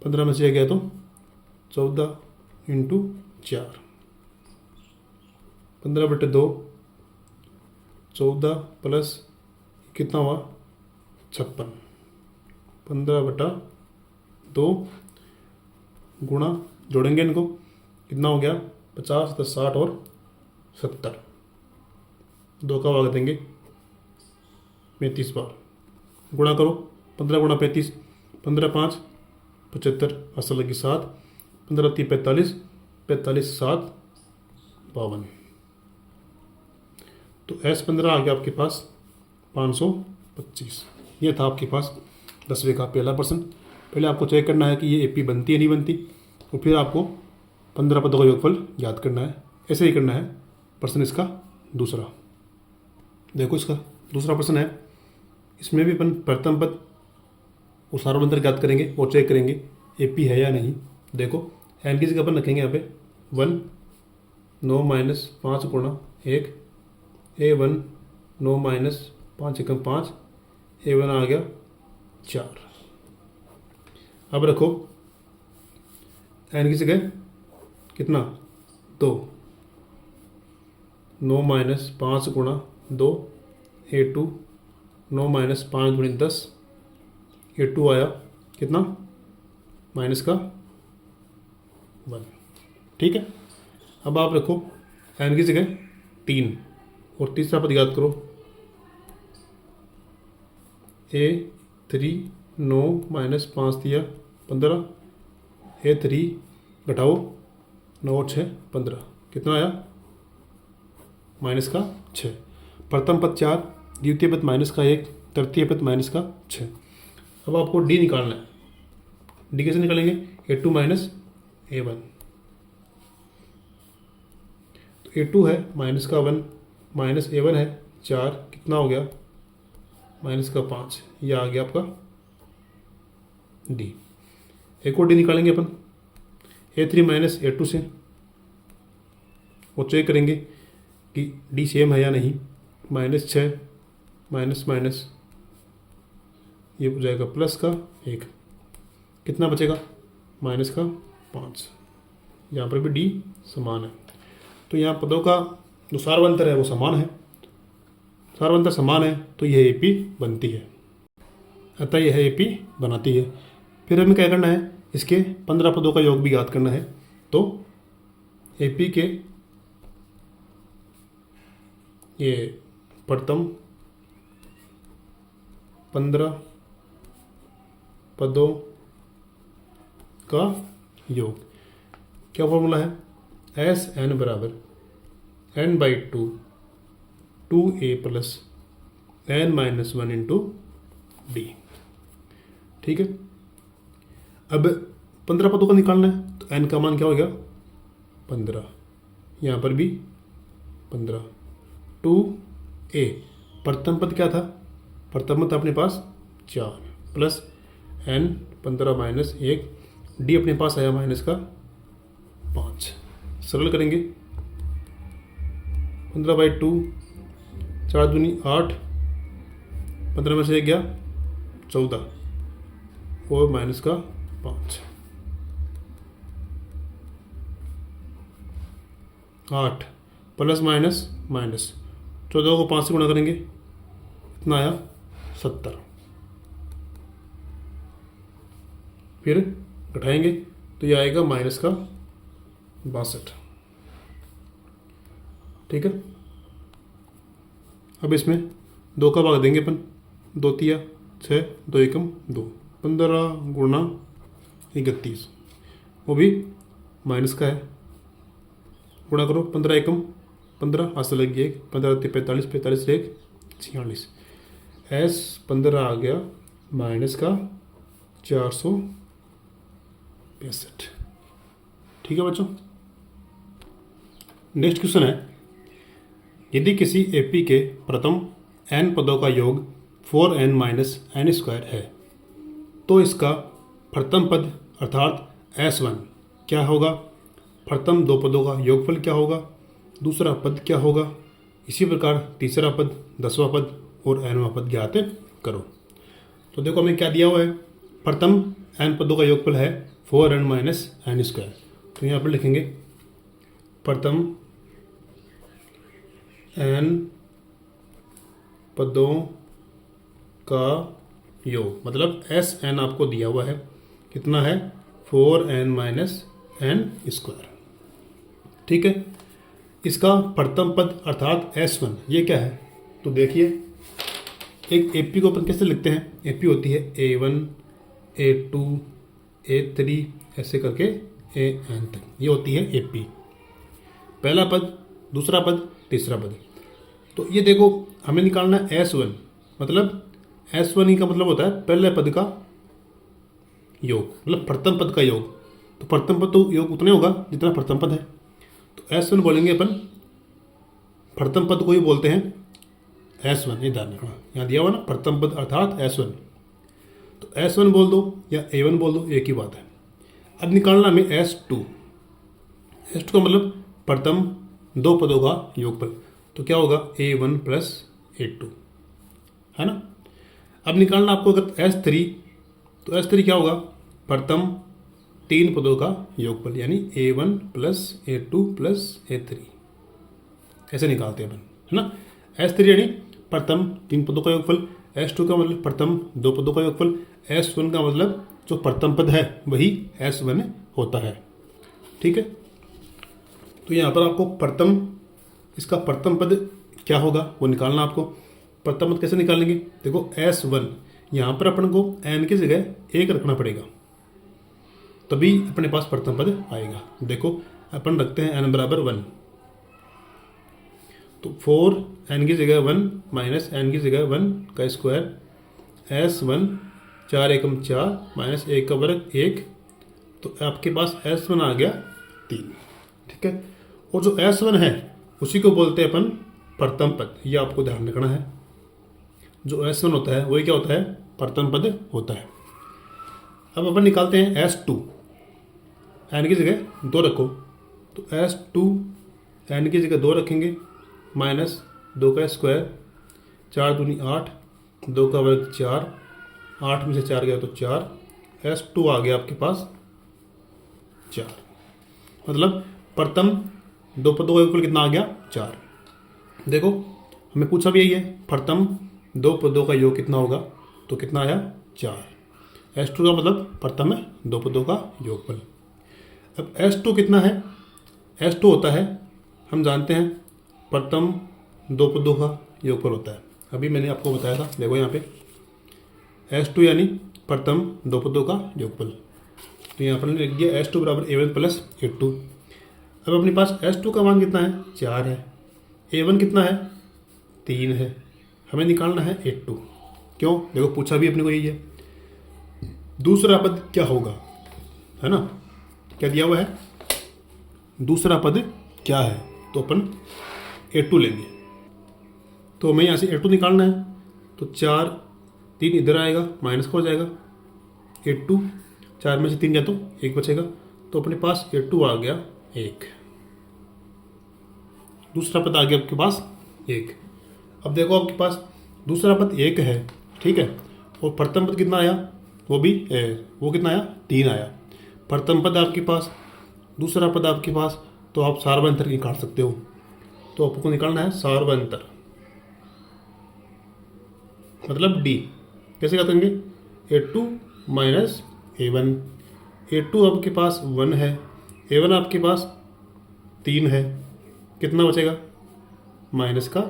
15 में से गया तो 14 इंटू 4, 15/2 14 प्लस कितना हुआ 56, 15/2 गुणा, जोड़ेंगे इनको कितना हो गया 50, 60 और 70, 2 का भाग देंगे 35 बार, गुणा करो 15 गुणा 35, 15×5 75, असल लगी 7, 15×3 45, 45×7 52। तो S15 आ गया आपके पास 525। ये था आपके पास 10वें का पहला प्रश्न। पहले आपको चेक करना है कि ये AP बनती है नहीं बनती, और फिर आपको 15 पदों का योगफल याद करना है। ऐसे ही करना है प्रश्न इसका दूसरा। देखो इसका दूसरा प्रश्न है, इसमें भी अपन प्रथम पद और सार्वभौमिक याद करेंगे और चेक करेंगे AP है या नहीं। देखो n की जगह अपन रखेंगे यहाँ पे 1, 9 माइनस 5 गुणा 1, A1 9 माइनस 5 एकम 5, A1 आ गया 4। अब रखो n की जगह कितना 2, 9 माइनस 5 गुणा 2, A2 9 माइनस 5 गुणित 10, A2 आया कितना माइनस का 1। ठीक है, अब आप रखो n की जगह 3 और तीसरा पद याद करो A3 9 माइनस 5 दिया 15, A3 घटाओ 9 और 6 15, कितना आया माइनस का 6। प्रथम पद 4, द्वितीय पद माइनस का 1, तृतीय पद माइनस का 6। अब आपको डी निकालना है। डी कैसे निकालेंगे A2 माइनस A1, तो A2 है माइनस का 1 माइनस A1 है 4, कितना हो गया माइनस का 5, यह आ गया आपका डी। एक और डी निकालेंगे अपन A3 माइनस A2 से, और चेक करेंगे कि डी सेम है या नहीं। माइनस 6 माइनस माइनस ये हो जाएगा प्लस का 1, कितना बचेगा माइनस का 5। यहाँ पर भी डी समान है, तो यहाँ पदों का जो सार्वंतर है वो समान है। सार्वंतर समान है तो यह AP बनती है, अतः यह AP बनाती है। फिर हमें क्या करना है, इसके 15 पदों का योग भी याद करना है। तो AP के ये प्रथम 15 पदों का योग, क्या फॉर्मूला है SN बराबर n/2 2a plus n minus 1 into d. ठीक है, अब 15 पदों का निकालना है तो n का मान क्या हो गया 15, यहाँ पर भी 15, 2 ए, प्रथम पद क्या था, प्रथम पद अपने पास 4 प्लस n 15 माइनस 1, डी अपने पास आया माइनस का 5। सरल करेंगे 15/2, 4 दूनी 8, 15 में से 1 गया 14 और माइनस का 5, 8 प्लस माइनस माइनस 14 को 5 से गुणा करेंगे, इतना आया 70। फिर घटाएंगे तो ये आएगा माइनस का 62। ठीक है, अब इसमें 2 का भाग देंगे अपन, 2 तिया 6, 2 एकम 2, 15 गुणा 31, वो भी माइनस का है। गुणा करो 15 एकम 15, हाथ से लग गया 1, 15 45, 45 1 46, एस 15 आ गया माइनस का 465। ठीक है बच्चों, नेक्स्ट क्वेश्चन है, यदि किसी एपी के प्रथम n पदों का योग 4n माइनस n स्क्वायर है तो इसका प्रथम पद अर्थात S1 क्या होगा, प्रथम 2 पदों का योगफल क्या होगा, दूसरा पद क्या होगा, इसी प्रकार तीसरा पद, 10वां पद और nवां पद ज्ञात करो। तो देखो हमें क्या दिया हुआ है, प्रथम n पदों का योगफल है 4n माइनस n स्क्वायर, तो यहाँ पर लिखेंगे प्रथम n पदों का योग, मतलब Sn आपको दिया हुआ है, कितना है 4n माइनस n स्क्वायर। ठीक है, इसका प्रथम पद अर्थात S1 ये क्या है, तो देखिए एक एपी को अपन कैसे लिखते हैं, एपी होती है A1 A2 A3 ऐसे करके AN तक, ये होती है एपी, पहला पद, दूसरा पद, तीसरा पद। तो ये देखो हमें निकालना है S1, मतलब S1 ही का मतलब होता है पहले पद का योग, मतलब प्रथम पद का योग। तो प्रथम पद तो योग उतने होगा जितना प्रथम पद है, तो S1 बोलेंगे अपन, प्रथम पद को ही बोलते हैं S1, ये ध्यान रखना, यहाँ दिया हुआ ना प्रथम पद अर्थात S1, तो S1 बोल दो या A1 बोल दो, एक ही बात है। अब निकालना हमें S2, S2 का मतलब प्रथम 2 पदों का योगफल, तो क्या होगा A1 प्लस A2, है ना। अब निकालना आपको अगर S3, तो S3 क्या होगा, प्रथम 3 पदों का योगफल, यानी A1 plus A2 plus A3, ऐसे निकालते हैं अपन, है ना। S3 यानी प्रथम 3 पदों का योगफल, S2 का मतलब प्रथम 2 पदों का योगफल, S1 का मतलब जो प्रथम पद है वही S1 होता है। ठीक है, तो यहाँ पर आपको प्रथम, इसका प्रथम पद क्या होगा वो निकालना आपको। प्रथम पद कैसे निकालेंगे, देखो S1, यहाँ पर अपन को n की जगह 1 रखना पड़ेगा, तभी अपने पास प्रथम पद आएगा। देखो अपन रखते हैं n बराबर 1, तो 4 n की जगह 1 माइनस n की जगह 1 का स्क्वायर, S1 4 एकम 4 माइनस 1 का वर्ग 1, तो आपके पास S1 आ गया 3। ठीक है, और जो S1 है उसी को बोलते हैं अपन प्रथम पद, ये आपको ध्यान रखना है। जो S1 होता है वही क्या होता है, प्रथम पद होता है। अब अपन निकालते हैं S2, n की जगह 2 रखो, तो S2 n की जगह 2 रखेंगे, माइनस 2 का स्क्वायर, 4 दूनी 8, 2 का वर्ग 4, 8 में से 4 गया तो 4, S2 आ गया आपके पास 4, मतलब प्रथम 2 पदों का योगफल कितना आ गया 4। देखो हमें पूछा भी यही है, प्रथम 2 पदों का योग कितना होगा, तो कितना आया 4। S2 का मतलब प्रथम है 2 पदों का योगफल। अब S2 कितना है, S2 होता है, हम जानते हैं प्रथम 2 पदों का योगफल होता है, अभी मैंने आपको बताया था। देखो यहाँ पे S2 यानी प्रथम 2 पदों का योगफल, तो यहाँ पर लिख दिया S2 बराबर A1 प्लस A2। अब अपने पास S2 का मान कितना है 4 है, A1 कितना है 3 है, हमें निकालना है A2। क्यों, देखो पूछा भी अपने को यही है, दूसरा पद क्या होगा, है ना, क्या दिया हुआ है, दूसरा पद क्या है, तो अपन A2 लेंगे। तो हमें यहाँ से A2 निकालना है, तो 4 3 इधर आएगा, माइनस का हो जाएगा A2, 4 में से 3 जाए तो 1 बचेगा, तो अपने पास A2 आ गया 1। दूसरा पद आ गया आपके पास 1। अब देखो आपके पास दूसरा पद 1 है, ठीक है, और प्रथम पद कितना आया, वो कितना आया, 3 आया। प्रथम पद आपके पास, दूसरा पद आपके पास, तो आप सार्वंतर निकाल सकते हो। तो आपको निकालना है सार्वंतर, मतलब डी। कैसे करेंगे, A2 माइनस A1। A2 आपके पास 1 है, A1 आपके पास 3 है, कितना बचेगा, माइनस का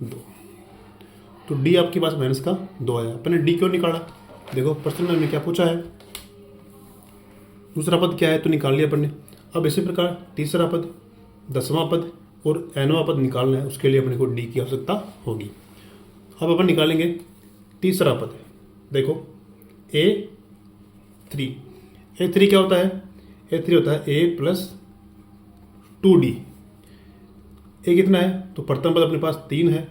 2। तो डी आपके पास माइनस का 2 आया। अपने डी क्यों निकाला, देखो प्रश्न में हमने क्या पूछा है, दूसरा पद क्या है तो निकाल लिया अपन ने। अब इसी प्रकार तीसरा पद, 10वां पद और nवां पद निकालना है, उसके लिए अपने को डी की आवश्यकता होगी। अब अपन निकालेंगे तीसरा पद। देखो A3 क्या होता है, A3 होता है A प्लस 2D। ए कितना है, तो प्रथम पद अपने पास 3 है,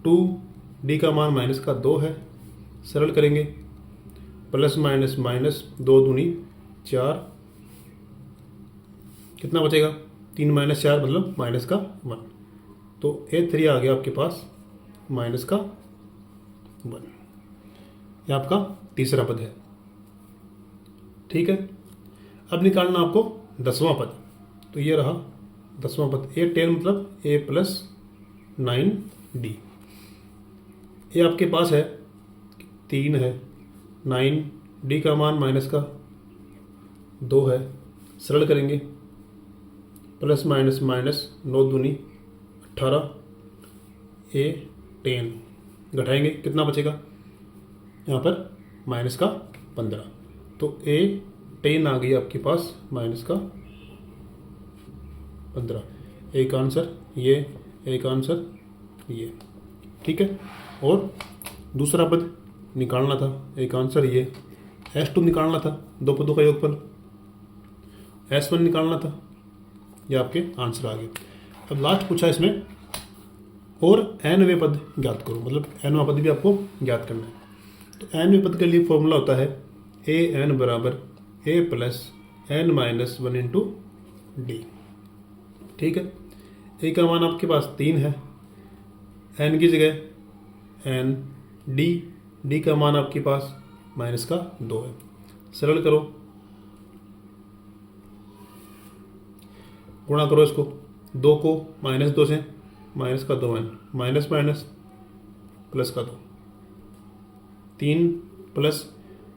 2D का मान माइनस का 2 है, सरल करेंगे, प्लस माइनस माइनस 2 दूनी 4, कितना बचेगा, 3 माइनस 4 मतलब माइनस का 1। तो A3 आ गया आपके पास माइनस का 1। यह आपका तीसरा पद है, ठीक है। अब निकालना आपको 10वां पद, तो ये रहा 10वां पद। A10 मतलब A प्लस 9D। ये आपके पास है 3 है, 9D का मान माइनस का 2 है, सरल करेंगे, प्लस माइनस माइनस 9 दूनी 18, A10 घटाएंगे, कितना बचेगा, यहाँ पर माइनस का 15। तो A10 आ गई आपके पास माइनस का 15। एक आंसर ये, एक आंसर ये, ठीक है। और दूसरा पद निकालना था, एक आंसर ये, S2 निकालना था, दो पदों का योगफल, S1 निकालना था, ये आपके आंसर आ गए। अब लास्ट पूछा इसमें, और nवें पद ज्ञात करो, मतलब nवां पद भी आपको ज्ञात करना है। तो nवें पद के लिए फॉर्मूला होता है an बराबर A plus n minus 1 into d, ठीक है। ए का मान आपके पास 3 है, n की जगह n, डी का मान आपके पास माइनस का 2 है, सरल करो, गुणा करो इसको, 2 को माइनस 2 से, माइनस का 2 n, माइनस माइनस प्लस का 2, 3 प्लस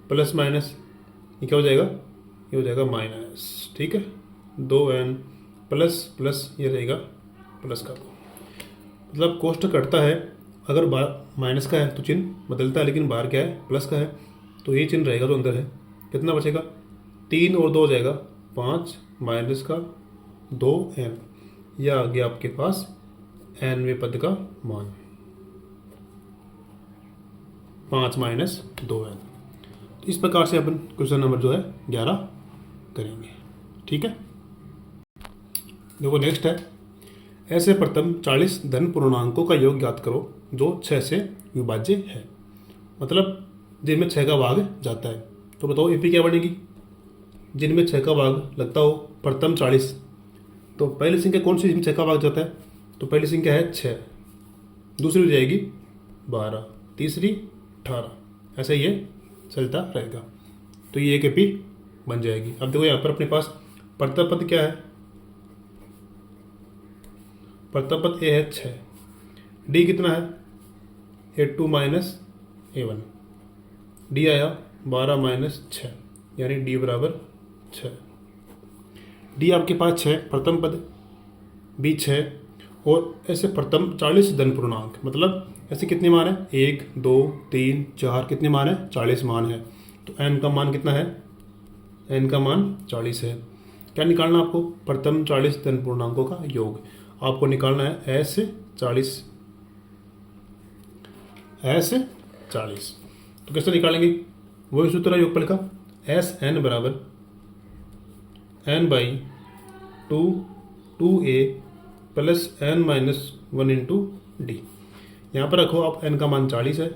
प्लस माइनस, ये क्या हो जाएगा, ये हो जाएगा माइनस, ठीक है। 2n प्लस प्लस ये रहेगा प्लस का 2, मतलब कोष्टक कटता है, अगर माइनस का है तो चिन्ह बदलता है, लेकिन बाहर क्या है, प्लस का है, तो ये चिन्ह रहेगा जो अंदर है। कितना बचेगा, 3 और 2 हो जाएगा 5, माइनस का 2n, यह आ गया आपके पास nवें पद का मान, 5 माइनस 2n। तो इस प्रकार से अपन क्वेश्चन नंबर जो है 11 करेंगे, ठीक है। देखो नेक्स्ट है, ऐसे प्रथम 40 धन पूर्णांकों का योग ज्ञात करो जो 6 से विभाज्य है, मतलब जिनमें 6 का भाग जाता है। तो बताओ एपी क्या बनेगी, जिनमें 6 का भाग लगता हो, प्रथम 40, तो पहली संख्या कौन सी जिसमें 6 का भाग जाता है, तो पहली संख्या है 6, दूसरी हो जाएगी 12, तीसरी 18, ऐसे ये चलता रहेगा। तो ये एक एपी बन जाएगी। अब देखो यहाँ पर अपने पास प्रथम पद क्या है, प्रथम पद ए है 6, डी कितना है, A2 माइनस A1, डी आया 12 माइनस 6, यानी डी बराबर 6। डी आपके पास 6 प्रथम पद, बी 6, और ऐसे प्रथम 40 धन पूर्णांक, मतलब ऐसे कितने मान है, 1 2 3 4, कितने मान है, 40 मान है। तो n का मान कितना है, n का मान 40 है। क्या निकालना आपको, प्रथम 40 धन पूर्णांकों का योग आपको निकालना है, S 40। तो कैसे निकालेंगे, वही सूत्र है योगफल का, Sn बराबर n by 2a plus n minus 1 into D. यहाँ पर रखो आप n का मान 40 है,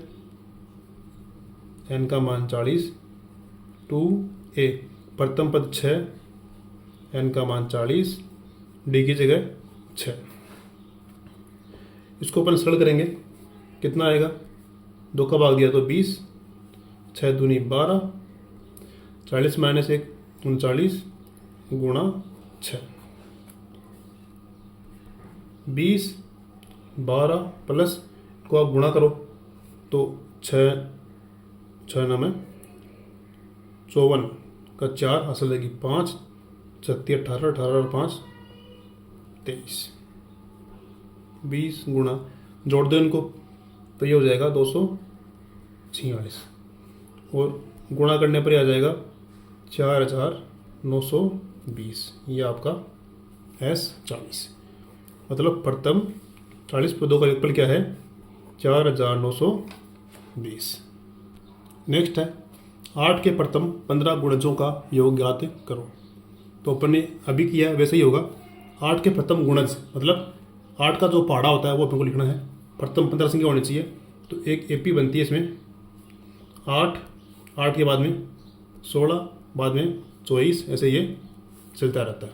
n का मान 40, 2a प्रथम पद 6, n का मान 40, d की जगह 6। इसको अपन सरल करेंगे, कितना आएगा, 2 का भाग दिया तो 20, 6 दूनी 12, 40 माइनस 1 39 गुणा 6, 20 12 प्लस को आप गुणा करो तो 6 9 54 का 4 हासिल लगी 5, 36 18 18 और 5 23, 20 गुणा जोड़ दो इनको तो ये हो जाएगा 246 और गुणा करने पर ही आ जाएगा 4920। ये आपका S40 मतलब प्रथम 40 पदों का योगफल क्या है, 4920। नेक्स्ट है 8 के प्रथम 15 गुणजों का योग ज्ञात करो। तो अपन ने अभी किया वैसे ही होगा। 8 के प्रथम गुणज मतलब 8 का जो पहाड़ा होता है वो अपन को लिखना है, प्रथम 15 संख्या होनी चाहिए। तो एक एपी बनती है इसमें 8 के बाद में 16, बाद में 24, ऐसे ये चलता रहता है।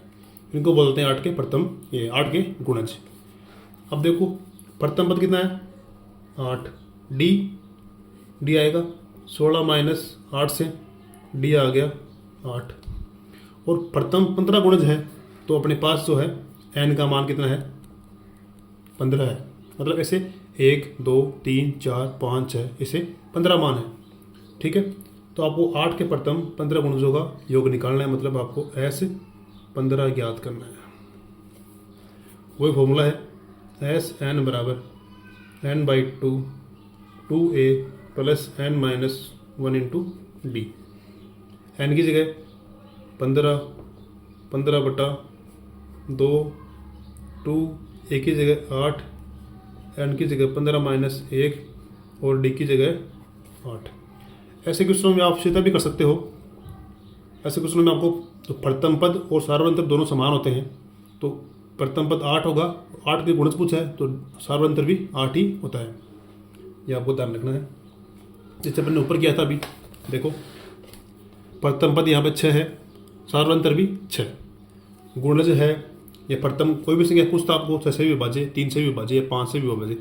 इनको बोलते हैं 8 के प्रथम, ये 8 के गुणज। अब देखो प्रथम पद कितना है 8, डी आएगा 16 माइनस 8 से डी आ गया 8। और प्रथम 15 गुणज है तो अपने पास जो है n का मान कितना है 15 है। मतलब ऐसे 1 2 3 4 5 6 ऐसे 15 मान है। ठीक है, तो आपको 8 के प्रथम 15 गुणजों का योग निकालना है, मतलब आपको S15 ज्ञात करना है। वही फॉर्मूला है Sn बराबर n/2 2a plus n minus 1 into D. n की जगह 15 बटा 2, 2 a की जगह 8, n की जगह 15 माइनस 1 और d की जगह 8। ऐसे क्वेश्चनों में आप सीधा भी कर सकते हो। ऐसे क्वेश्चनों में आपको तो प्रथम पद और सार्वंतर दोनों समान होते हैं, तो प्रथम पद 8 होगा, 8 के गुणज पूछा है तो सार्वंतर भी 8 ही होता है। ये आपको ध्यान रखना है। जैसे अपन ने ऊपर किया था अभी, देखो प्रथम पद यहाँ पे 6 है, सार्वंतर भी 6, गुणज है या प्रथम कोई भी संख्या पूछता आपको 6 से भी विभाज्य, 3 से भी विभाज्य या 5 से भी विभाज्य,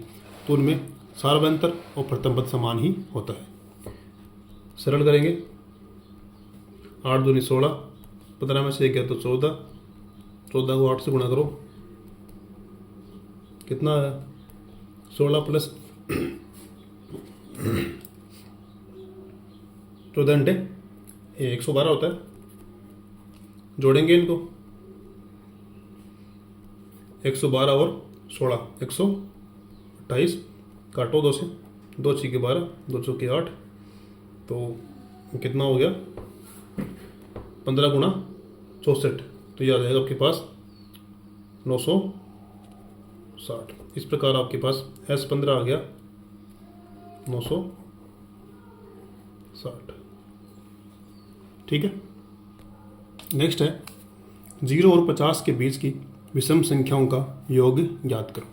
तो उनमें सार्वंतर और प्रथम पद समान ही होता है। सरल करेंगे 8 दूनी 16, 15 में से 1 गया तो 14, 14 को 8 से गुणा करो कितना है 16 प्लस 14 घंटे 112 होता है। जोड़ेंगे इनको 112 और 16 128, काटो 2 से, 2 6 के 12, 2 चौके 8, तो कितना हो गया 15 गुणा 64, तो ये आ जाएगा आपके पास 960। इस प्रकार आपके पास S15 आ गया 960। ठीक है, नेक्स्ट है 0 और 50 के बीच की विषम संख्याओं का योग ज्ञात करो।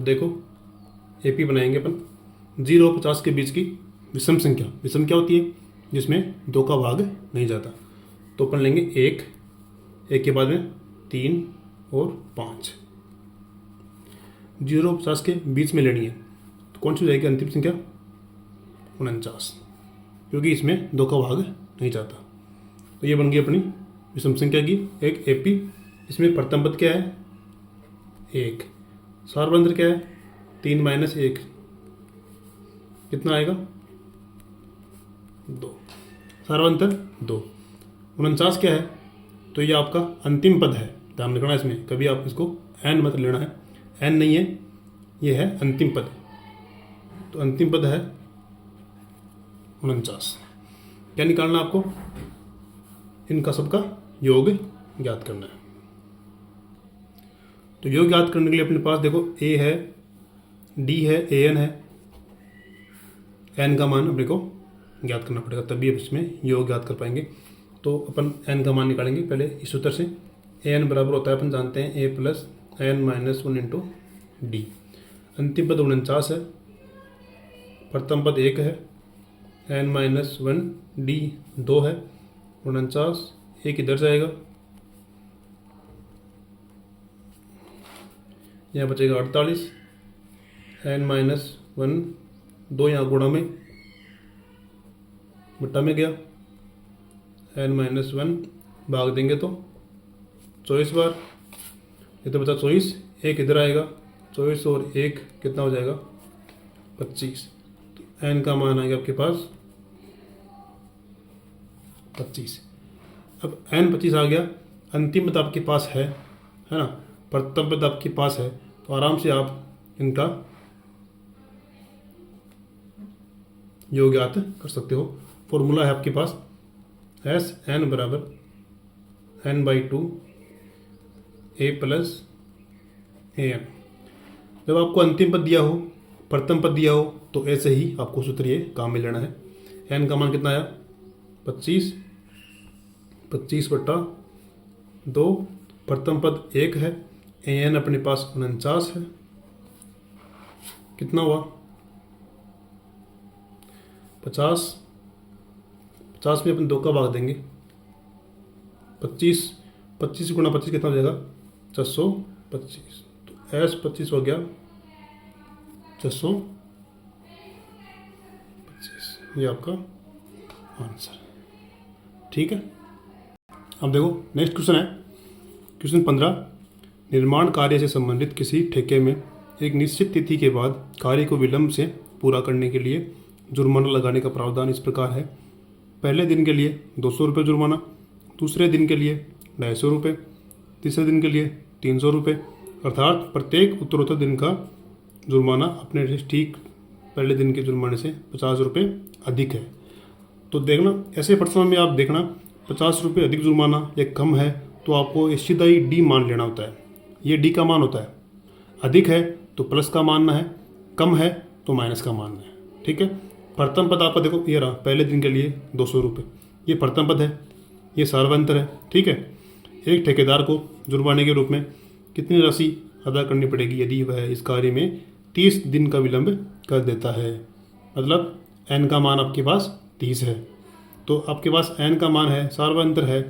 देखो एपी बनाएंगे अपन। 0 और 50 के बीच की विषम संख्या, विषम क्या होती है जिसमें 2 का भाग नहीं जाता, तो अपन लेंगे 1 के बाद में 3 और 5। 0 और 50 के बीच में लेनी है तो कौन सी हो जाएगी अंतिम संख्या 49, क्योंकि इसमें 2 का भाग नहीं जाता। तो ये बन गई अपनी विषम संख्या की एक एपी। इसमें प्रथम पद क्या है 1, सार्वंतर क्या है 3 माइनस 1, कितना आएगा 2, सार्वंतर 2। 49 क्या है, तो ये आपका अंतिम पद है, ध्यान रखना इसमें, कभी आप इसको n मत लेना है, n नहीं है, ये है अंतिम पद। तो अंतिम पद है 49। क्या निकालना आपको, इनका सबका योग ज्ञात करना है। तो योग ज्ञात करने के लिए अपने पास देखो a है, d है, an है, n का मान अपने को ज्ञात करना पड़ेगा, तभी अब इसमें योग ज्ञात कर पाएंगे। तो अपन n का मान निकालेंगे पहले इस सूत्र से। an बराबर होता है, अपन जानते हैं a plus n minus 1 into d. अंतिम पद 49 है, प्रथम पद 1 है, n-1 d 2 है, 49, 1 इधर जाएगा, यहाँ बचेगा 48, n-1 2 यहाँ गुणा में बट्टा में गया, n-1 भाग देंगे तो 24 बार, ये तो बचा 24, 1 इधर आएगा, 24 और 1 कितना हो जाएगा 25। तो n का मान आएगा आपके पास 25। अब n 25 आ गया, अंतिम पद आपके पास है ना, प्रथम पद आपके पास है, तो आराम से आप इनका योग ज्ञात कर सकते हो। फॉर्मूला है आपके पास एस एन बराबर n/2 a प्लस an। जब आपको अंतिम पद दिया हो, प्रथम पद दिया हो, तो ऐसे ही आपको सूत्र ये काम में लेना है। n का मान कितना आया 25, 25/2, प्रथम पद 1 है, an अपने पास 49 है, कितना हुआ 50, 50 में अपन 2 का भाग देंगे, 25, 25 गुणा 25 कितना हो जाएगा 425। तो एस 25 हो गया 425, ये आपका आंसर। ठीक है, अब देखो नेक्स्ट क्वेश्चन है क्वेश्चन 15। निर्माण कार्य से संबंधित किसी ठेके में एक निश्चित तिथि के बाद कार्य को विलंब से पूरा करने के लिए जुर्माना लगाने का प्रावधान इस प्रकार है। पहले दिन के लिए 200 रुपये जुर्माना, दूसरे दिन के लिए 250 रुपये, तीसरे दिन के लिए 300 रुपये, अर्थात प्रत्येक उत्तरोत्तर दिन का जुर्माना अपने ठीक पहले दिन के जुर्माने से 50 रुपये अधिक है। तो देखना ऐसे प्रश्नों में आप देखना 50 रुपये अधिक जुर्माना या कम है तो आपको सीधा ही डी मान लेना होता है। ये डी का मान होता है, अधिक है तो प्लस का मानना है, कम है तो माइनस का मानना है। ठीक है, प्रथम पद आपका देखो ये रहा, पहले दिन के लिए 200 रुपये, ये प्रथम पद है, ये सार्वंतर है। ठीक है, एक ठेकेदार को जुर्माने के रूप में कितनी राशि अदा करनी पड़ेगी यदि वह इस कार्य में 30 दिन का विलंब कर देता है। मतलब n का मान आपके पास 30 है, तो आपके पास n का मान है, सार्वंतर है,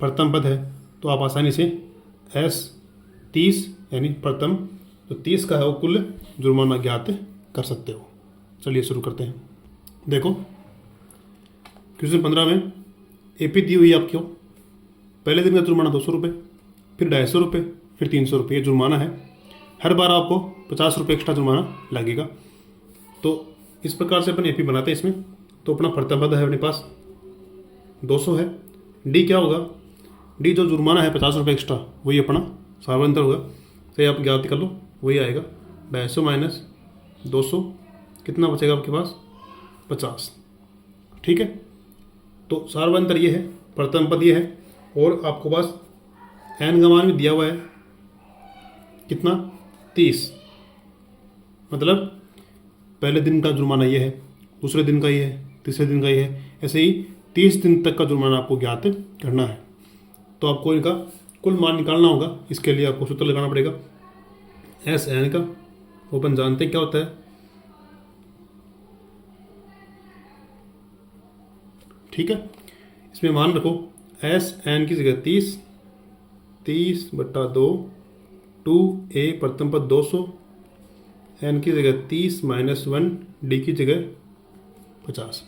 प्रथम पद है, तो आप आसानी से s 30 यानी प्रथम तो 30 का है वो कुल जुर्माना ज्ञात कर सकते हो। चलिए शुरू करते हैं। देखो क्वेश्चन 15 में एपी दी हुई आपको, पहले दिन का जुर्माना 200 रुपये, फिर 250 रुपये, फिर 300 रुपये जुर्माना है। हर बार आपको 50 रुपये एक्स्ट्रा जुर्माना लगेगा। तो इस प्रकार से अपन एपी बनाते हैं। इसमें तो अपना प्रथम पद है अपने पास 200 है, डी क्या होगा, डी जो जुर्माना है 50 रुपये एक्स्ट्रा वही अपना सार्वंतर होगा। तो ये आप ज्ञात कर लो, वही आएगा 250 माइनस 200 कितना बचेगा आपके पास 50। ठीक है, तो सार्वंतर ये है, प्रथम पद ये है, और आपको पास n का मान भी दिया हुआ है कितना 30। मतलब पहले दिन का जुर्माना ये है, दूसरे दिन का ये है, तीसरे दिन का ये है, ऐसे ही 30 दिन तक का जुर्माना आपको ज्ञात करना है। तो आपको इनका कुल मान निकालना होगा। इसके लिए आपको सूत्र लगाना पड़ेगा एस एन का, वो अपन जानते हैं क्या होता है। ठीक है, इसमें मान रखो एस एन की जगह 30/2, 2a प्रथम पद 200, n की जगह 30 माइनस 1, डी की जगह 50।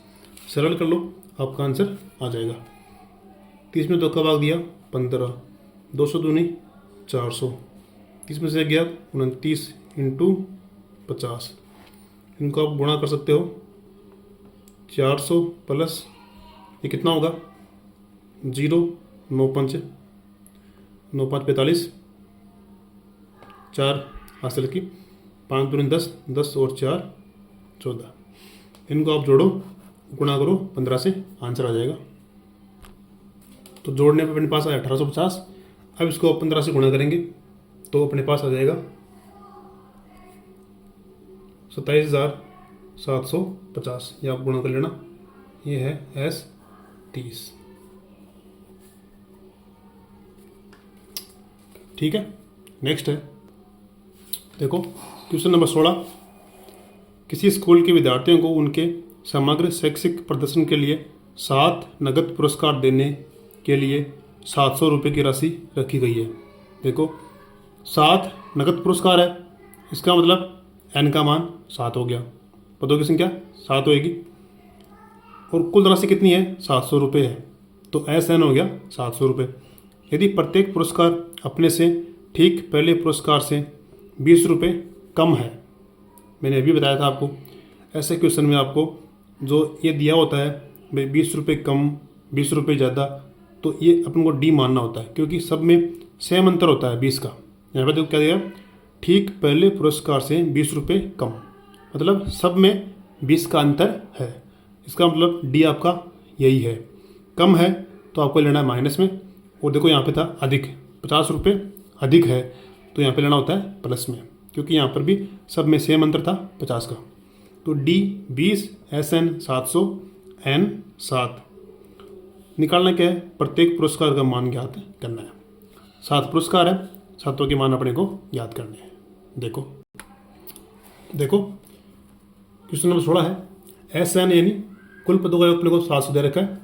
सरल कर लो, आपका आंसर आ जाएगा। 30 में 2 का भाग दिया 15, 200 दूनी 400, 30 में से गया 29 इंटू 50। इनको आप गुणा कर सकते हो, 400 प्लस ये कितना होगा 0, 9 5 45, 4 हासिल की, 5 दूनी 10, 10 और 4 14। इनको आप जोड़ो, गुणा करो 15 से, आंसर आ जाएगा। तो जोड़ने पे अपने पास आया 1850। अब इसको आप 15 से गुणा करेंगे तो अपने पास आ जाएगा 27,750। ये आप गुणा कर लेना, ये है एस 30। ठीक है, नेक्स्ट है देखो क्वेश्चन नंबर 16। किसी स्कूल के विद्यार्थियों को उनके समग्र शैक्षिक प्रदर्शन के लिए 7 नगद पुरस्कार देने के लिए 700 रुपये की राशि रखी गई है। देखो 7 नगद पुरस्कार है, इसका मतलब n का मान 7 हो गया, पदों की संख्या 7 होएगी और कुल राशि कितनी है 700 रुपये है, तो SN हो गया 700 रुपये। यदि प्रत्येक पुरस्कार अपने से ठीक पहले पुरस्कार से 20 रुपये कम है, मैंने अभी बताया था आपको, ऐसे क्वेश्चन में आपको जो ये दिया होता है भाई 20 रुपये कम 20 रुपये ज़्यादा, तो ये अपन को डी मानना होता है क्योंकि सब में सेम अंतर होता है 20 का। यहाँ पर देखो क्या दिया, ठीक पहले पुरस्कार से 20 रुपये कम, मतलब सब में 20 का अंतर है, इसका मतलब डी आपका यही है। कम है तो आपको लेना है माइनस में, और देखो यहाँ पे था अधिक, 50 रुपये अधिक है तो यहाँ पे लेना होता है प्लस में, क्योंकि यहाँ पर भी सब में सेम अंतर था 50 का। तो डी 20, SN 700, N 7। निकालना क्या है, प्रत्येक पुरस्कार का मान ज्ञात करना है। 7 पुरस्कार है, 7 के मान अपने को याद करने हैं। देखो क्वेश्चन नंबर 16 है, SN यानी कुल पदों का अपने को 700 दे रखा है,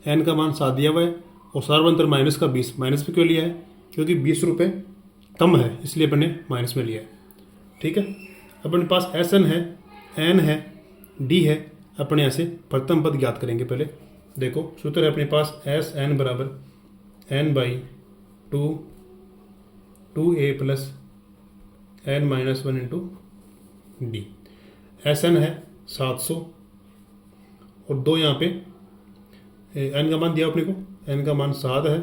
N का मान 7 दिया हुआ है और सार्वंतर माइनस का 20। माइनस पे क्यों लिया है, क्योंकि 20 रुपये कम है इसलिए अपने माइनस में लिया है। ठीक है, अपने पास SN है, N है, D है, अपने यहाँ से प्रथम पद ज्ञात करेंगे। पहले देखो सूत्र है अपने पास SN बराबर N/2 2A plus N-1 into D। SN है 700 और 2 यहाँ पे N का मान दिया अपने को, N का मान 7 है,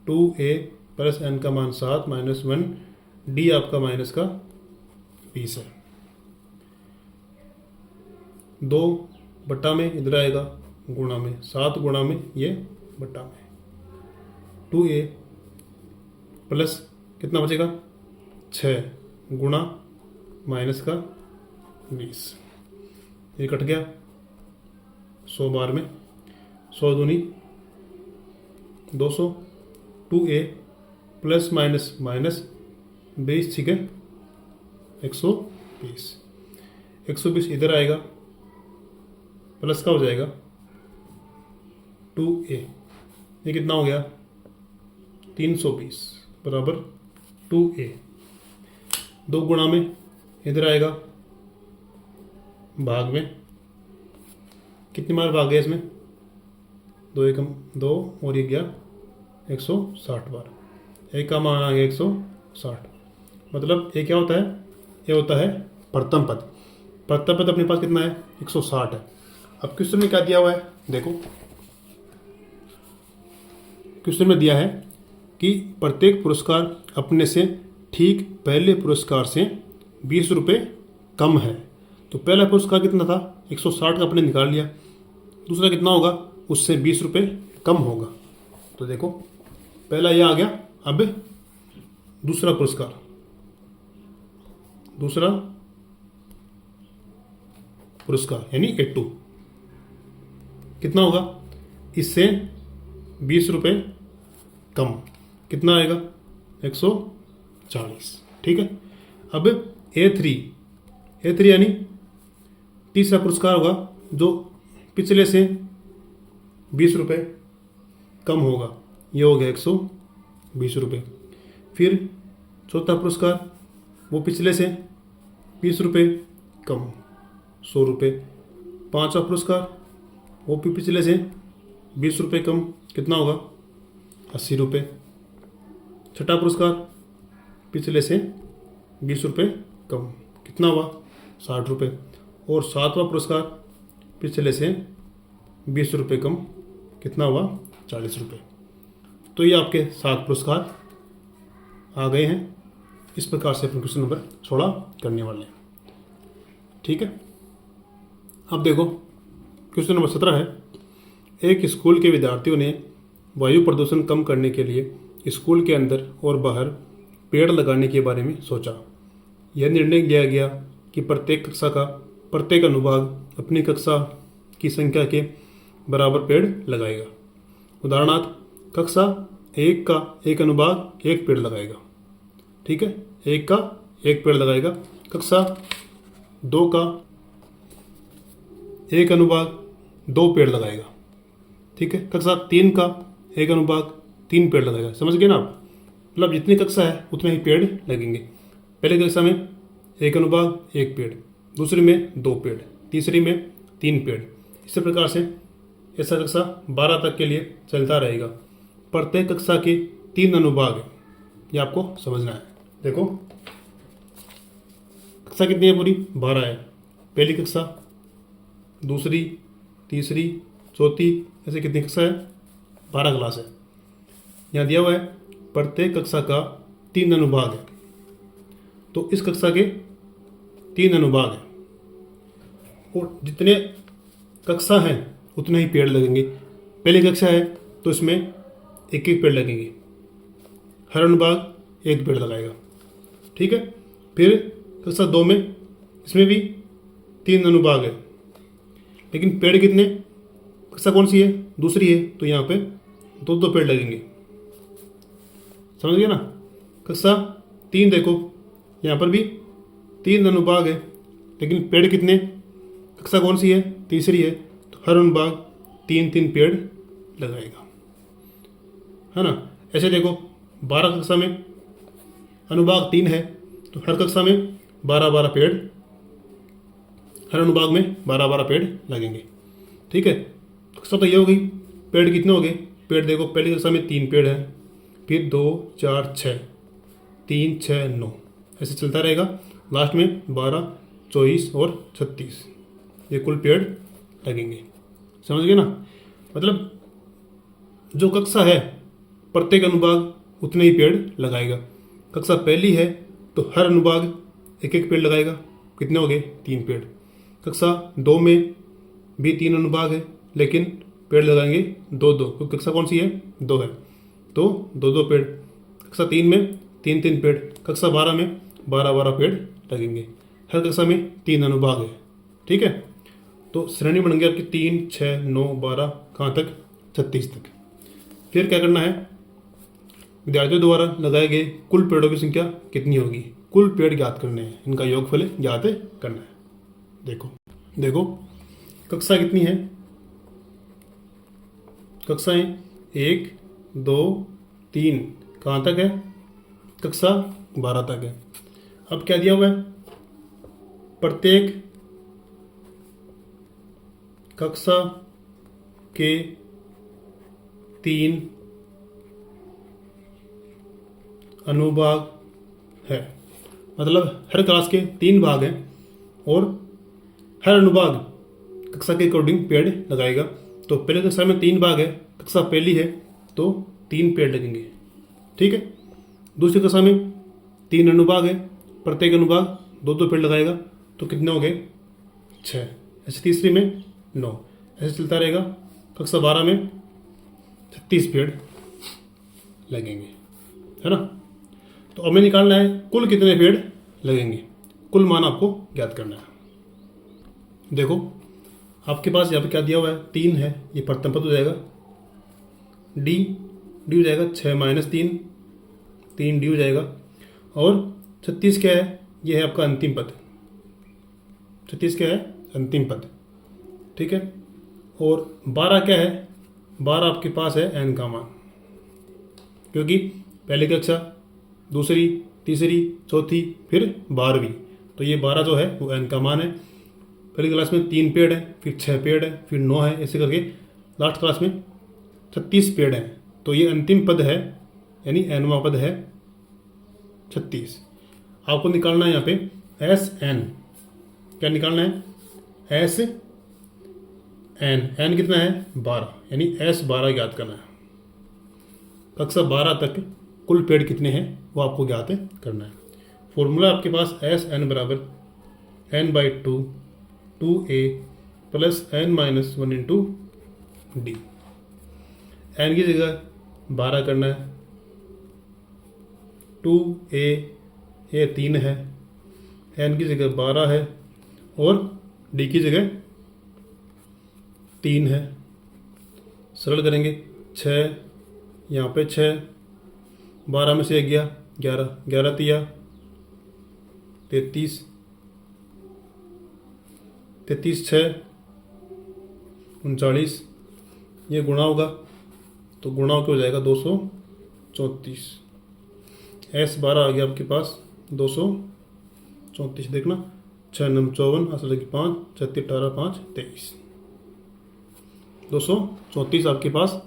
2A प्लस N का मान 7 -1 D आपका माइनस का 20 है। 2 बट्टा में इधर आएगा गुणा में, 7 गुणा में ये बट्टा में, 2A प्लस कितना बचेगा 6 गुणा माइनस का 20, ये कट गया 100 बार में, 100 दूनी 200, 2A प्लस माइनस माइनस 20 ठीक है 120, 120 इधर आएगा प्लस का हो जाएगा 2A, ये कितना हो गया 320 बराबर 2A। 2 गुणा में इधर आएगा भाग में, कितनी बार भाग गया इसमें 2 एकम 2 और ये गया 160 बार, एक का मान आ गया 160, मतलब ये क्या होता है, ये होता है प्रथम पद। प्रथम पद अपने पास कितना है 160 है। अब क्वेश्चन में क्या दिया हुआ है, देखो क्वेश्चन में दिया है कि प्रत्येक पुरस्कार अपने से ठीक पहले पुरस्कार से 20 रुपये कम है। तो पहला पुरस्कार कितना था 160 का अपने निकाल लिया, दूसरा कितना होगा उससे 20 रुपये कम होगा। तो देखो पहला ये आ गया, अब दूसरा पुरस्कार, दूसरा पुरस्कार यानी 82 कितना होगा, इससे 20 रुपये कम, कितना आएगा 140। ठीक है, अब A3 यानी तीसरा पुरस्कार होगा जो पिछले से 20 रुपये कम होगा, ये हो गया 120 रुपये। फिर चौथा पुरस्कार वो पिछले से 20 रुपये कम 100 रुपये। पांचवा पुरस्कार वो भी पिछले से 20 रुपये कम, कितना होगा 80 रुपये। छठा पुरस्कार पिछले से 20 रुपये कम, कितना हुआ 60 रुपये। और सातवां पुरस्कार पिछले से 20 रुपये कम, कितना हुआ 40 रुपये। तो ये आपके 7 पुरस्कार आ गए हैं। इस प्रकार से अपन क्वेश्चन नंबर 16 करने वाले हैं। ठीक है, अब देखो क्वेश्चन नंबर 17 है, एक स्कूल के विद्यार्थियों ने वायु प्रदूषण कम करने के लिए स्कूल के अंदर और बाहर पेड़ लगाने के बारे में सोचा। यह निर्णय लिया गया कि प्रत्येक कक्षा का प्रत्येक अनुभाग अपनी कक्षा की संख्या के बराबर पेड़ लगाएगा। उदाहरणार्थ कक्षा 1 का एक अनुभाग 1 पेड़ लगाएगा। ठीक है, 1 का 1 पेड़ लगाएगा। कक्षा 2 का 1 अनुभाग 2 पेड़ लगाएगा। ठीक है, कक्षा 3 का 1 अनुभाग 3 पेड़ लगाएगा। समझ गए ना आप? मतलब जितनी कक्षा है उतने ही पेड़ लगेंगे। पहले कक्षा में 1 अनुभाग 1 पेड़, दूसरी में 2 पेड़, तीसरी में 3 पेड़। इसी प्रकार से ऐसा कक्षा 12 तक के लिए चलता रहेगा। प्रत्येक कक्षा के 3 अनुभाग है, ये आपको समझना है। देखो कक्षा कितनी है? पूरी 12 है। पहली कक्षा, दूसरी, तीसरी, चौथी, ऐसे कितनी कक्षा है? 12 क्लास है। यहाँ दिया हुआ है प्रत्येक कक्षा का 3 अनुभाग है, तो इस कक्षा के 3 अनुभाग हैं और जितने कक्षा हैं उतने ही पेड़ लगेंगे। पहली कक्षा है तो इसमें 1-1 पेड़ लगेंगे, हर अनुभाग 1 पेड़ लगाएगा। ठीक है, फिर कक्षा 2 में इसमें भी 3 अनुभाग है, लेकिन पेड़ कितने? कक्षा कौन सी है? दूसरी है, तो यहाँ पे 2-2 पेड़ लगेंगे। समझ गए ना? कक्षा 3 देखो, यहाँ पर भी 3 अनुभाग है, लेकिन पेड़ कितने? कक्षा कौन सी है? तीसरी है, तो हर अनुभाग 3-3 पेड़ लगाएगा, है ना? ऐसे देखो 12 कक्षा में अनुभाग 3 है, तो हर कक्षा में 12-12 पेड़, हर अनुभाग में 12-12 पेड़ लगेंगे। ठीक है, कक्षा तो ये हो गई। पेड़ कितने हो गए? पेड़ देखो पहली कक्षा में 3 पेड़ है, फिर 2, 4, 6, 3, 6, 9, ऐसे चलता रहेगा। लास्ट में 12, 24 और 36, ये कुल पेड़ लगेंगे। समझ गए ना? मतलब जो कक्षा है प्रत्येक अनुभाग उतने ही पेड़ लगाएगा। कक्षा पहली है तो हर अनुभाग 1-1 पेड़ लगाएगा। कितने हो गए? 3 पेड़। कक्षा 2 में भी 3 अनुभाग है, लेकिन पेड़ लगाएंगे 2-2, क्योंकि कक्षा कौन सी है? 2 है, तो 2-2 पेड़। कक्षा 3 में 3-3 पेड़। कक्षा 12 में 12-12 पेड़ लगेंगे। हर कक्षा में 3 अनुभाग है। ठीक है, तो श्रेणी बन गई आपकी 3, 6, 9, 12, कहाँ तक? 36 तक। फिर क्या करना है? विद्यार्थियों द्वारा लगाए गए कुल पेड़ों की संख्या कितनी होगी? कुल पेड़ ज्ञात करने हैं, इनका योगफल ज्ञात करना है। देखो देखो कक्षा कितनी है? कक्षाएं 1, 2, 3, कहाँ तक है? कक्षा 12 तक है। अब क्या दिया हुआ है? प्रत्येक कक्षा के 3 अनुभाग है, मतलब हर क्लास के 3 भाग हैं और हर अनुभाग कक्षा के अकॉर्डिंग पेड़ लगाएगा। तो पहले कक्षा में 3 भाग है, कक्षा पहली है तो 3 पेड़ लगेंगे। ठीक है, दूसरी कक्षा में 3 अनुभाग है, प्रत्येक अनुभाग 2-2 पेड़ लगाएगा, तो कितने हो गए? 6। ऐसे तीसरी में 9, ऐसे चलता रहेगा। कक्षा 12 में 36 पेड़ लगेंगे, है ना? तो हमें निकालना है कुल कितने पेड़ लगेंगे। कुल मान आपको ज्ञात करना है। देखो आपके पास यहाँ पे क्या दिया हुआ है? 3 है, ये प्रथम पद हो जाएगा। डी हो जाएगा 6 - 3, 3 डी हो जाएगा। और 36 क्या है? ये है आपका अंतिम पद। 36 क्या है? अंतिम पद। ठीक है, और 12 क्या है? 12 आपके पास है एन का मान, क्योंकि पहली कक्षा, दूसरी, तीसरी, चौथी, फिर 12वीं, तो ये 12 जो है वो एन का मान है। पहली क्लास में 3 पेड़ है, फिर 6 पेड़ है, फिर 9 है, ऐसे करके लास्ट क्लास में 36 पेड़ हैं। तो ये अंतिम पद है, यानी एनवा पद है 36। आपको निकालना है यहाँ पे एस एन। क्या निकालना है? S N. एन कितना है? 12, यानी एस 12 ज्ञात करना है। कक्षा 12 तक कुल पेड़ कितने हैं वो आपको ज्ञात करना है। फॉर्मूला आपके पास एस एन बराबर n/2 2a plus n-1 into d. N की जगह 12 करना है, 2a ये 3 है, एन की जगह 12 है और डी की जगह 3 है। सरल करेंगे, 6 यहाँ पे 6, 12 में से 11, 11 11 तिया 33, 33 6 39, ये गुणा होगा तो गुणा होकर हो जाएगा 234। S12 आ गया आपके पास 234। देखना 6 9 54, असल की 5 36 18 5 23, 234 आपके पास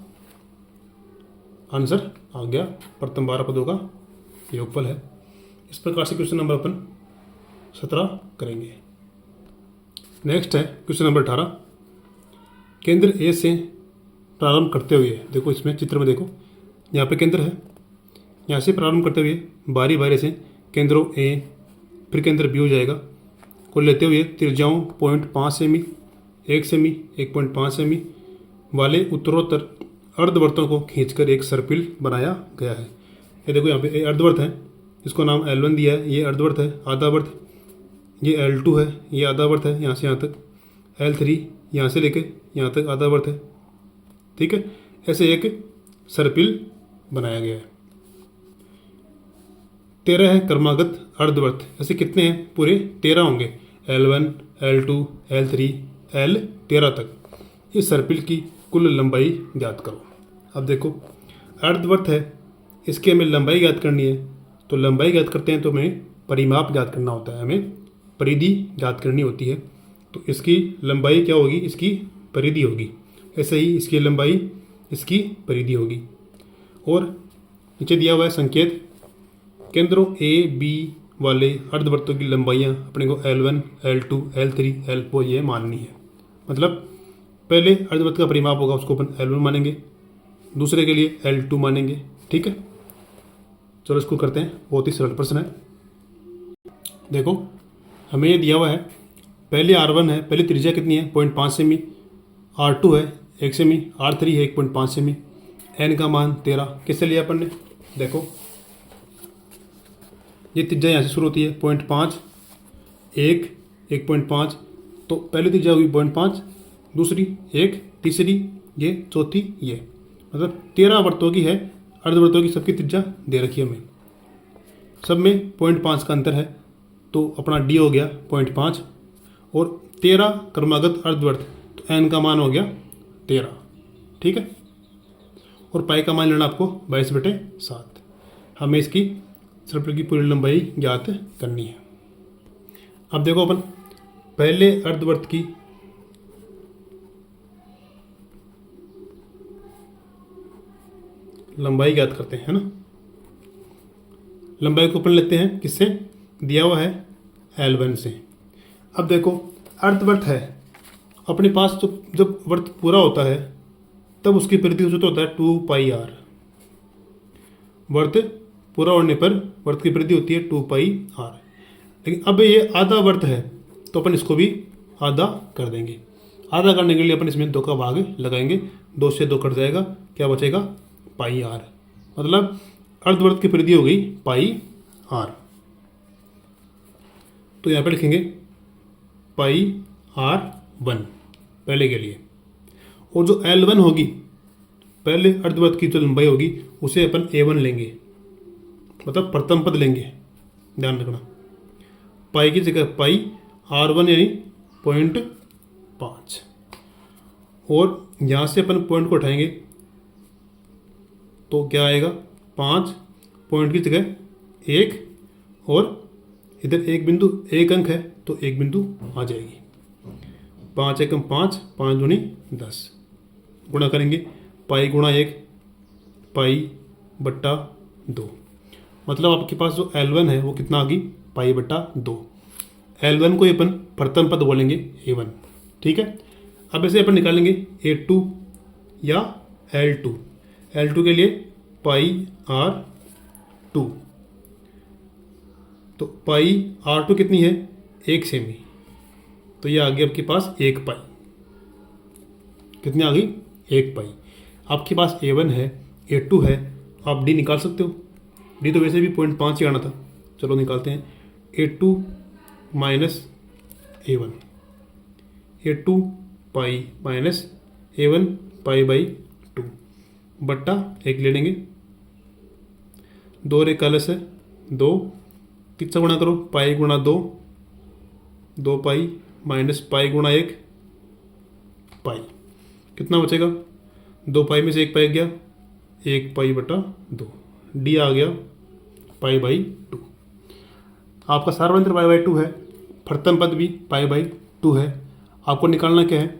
आंसर आ गया। प्रथम 12 पदों का योगफल है। इस प्रकार से क्वेश्चन नंबर अपन 17 करेंगे। नेक्स्ट है क्वेश्चन नंबर 18। केंद्र ए से प्रारंभ करते हुए, देखो इसमें चित्र में देखो, यहाँ पे केंद्र है, यहाँ से प्रारंभ करते हुए बारी बारी से केंद्रों ए फिर केंद्र बी हो जाएगा को लेते हुए त्रिज्याओं 0.5 सेमी, 1 सेमी, 1.5 सेमी वाले उत्तरोत्तर अर्धवृत्तों को खींचकर एक सर्पिल बनाया गया है। ये देखो यहाँ पे अर्धवृत्त है, इसको नाम L1 दिया है, ये अर्धवृत्त है, आधा वर्त, ये L2 है, ये आधा वर्त है यहाँ से यहाँ तक, L3 यहाँ से लेके यहाँ तक आधा वर्त है। ठीक है, ऐसे एक सर्पिल बनाया गया है। 13 है क्रमागत अर्धवृत्त, ऐसे कितने हैं? पूरे 13 होंगे, L1 L2 L3 L13 तक। इस सर्पिल की कुल लंबाई ज्ञात करो। अब देखो अर्धवृत्त है, इसकी हमें लंबाई ज्ञात करनी है, तो लंबाई ज्ञात करते हैं तो हमें परिमाप ज्ञात करना होता है, हमें परिधि ज्ञात करनी होती है। तो इसकी लंबाई क्या होगी? इसकी परिधि होगी। ऐसे ही इसकी लंबाई इसकी परिधि होगी। और नीचे दिया हुआ है संकेत, केंद्रों ए बी वाले अर्धवृत्तों की लंबाइयाँ अपने को L1 L2 L3 L4 ये माननी है। मतलब पहले अर्धवृत्त का परिमाप होगा, उसको अपन L1 मानेंगे, दूसरे के लिए L2 मानेंगे। ठीक है, चलो इसको करते हैं, बहुत ही सरल प्रश्न है। देखो हमें ये दिया हुआ है, पहले R1 है, पहले त्रिज्या कितनी है? 0.5 सेमी, R2 है 1 सेमी, R3 है 1.5 सेमी, N का मान 13। किससे लिया अपन ने? देखो ये त्रिज्या यहाँ से शुरू होती है 0.5, 1, 1.5, तो पहली त्रिज्या होगी 0.5, दूसरी 1, तीसरी ये, चौथी ये, मतलब 13 वर्तों की है, अर्धवृत्तों की सबकी त्रिज्या दे रखी है हमें, सब में 0.5 का अंतर है, तो अपना D हो गया 0.5 और 13 क्रमागत अर्धवृत्त, तो N का मान हो गया 13। ठीक है, और पाई का मान लेना आपको 22/7। हमें इसकी सर्पिल की पूरी लंबाई ज्ञात करनी है। अब देखो अपन पहले अर्धवृत्त की लंबाई ज्ञात करते हैं, है ना। लंबाई को अपन लेते हैं किससे? दिया हुआ है L1 से। अब देखो अर्धवृत्त है अपने पास, तो जब वर्त पूरा होता है तब उसकी परिधि सूत्र होता है 2πr। वर्त पूरा होने पर वर्त की परिधि होती है 2πr। लेकिन अब ये आधा वर्त है तो अपन इसको भी आधा कर देंगे। आधा करने के लिए अपन इसमें 2 का भाग लगाएंगे, 2 से 2 कट जाएगा, क्या बचेगा? πr। मतलब अर्धवृत्त की परिधि हो गई πr। तो यहाँ पे लिखेंगे πr1 पहले के लिए, और जो L1 होगी पहले अर्धवृत्त की जो लंबाई होगी उसे अपन A1 लेंगे, मतलब प्रथम पद लेंगे, ध्यान रखना। पाई की जगह पाई, R1 यानी 0.5, और यहाँ से अपन पॉइंट को उठाएंगे तो क्या आएगा? 5, पॉइंट की जगह 1, और इधर एक बिंदु, एक अंक है तो एक बिंदु आ जाएगी। 5 एकम 5, 5 दूनी 10, गुणा करेंगे पाई गुणा 1, π/2। मतलब आपके पास जो L1 है वो कितना आ गई? π/2। L1 को अपन प्रथम पद बोलेंगे A1। ठीक है, अब ऐसे अपन निकालेंगे A2 या L2। L2 के लिए πr2, तो πr2 कितनी है? 1 सेमी, तो ये आ गई आपके पास 1 पाई। कितनी आ गई? 1 पाई। आपके पास A1 है, A2 है, आप D निकाल सकते हो। D तो वैसे भी 0.5 ही आना था, चलो निकालते हैं। A2 minus A1, A2 pi minus A1 π/2 बट्टा 1 ले लेंगे, 2 रे कलश है 2, कितना गुणा करो? पाई गुणा 2, 2 पाई माइनस पाई गुणा 1 पाई, कितना बचेगा? 2 पाई में से 1 पाई गया, 1 पाई बटा 2, डी आ गया पाई बाई 2। आपका सार्वंत्र पाई बाई 2 है, प्रथम पद भी पाई बाई 2 है। आपको निकालना क्या है?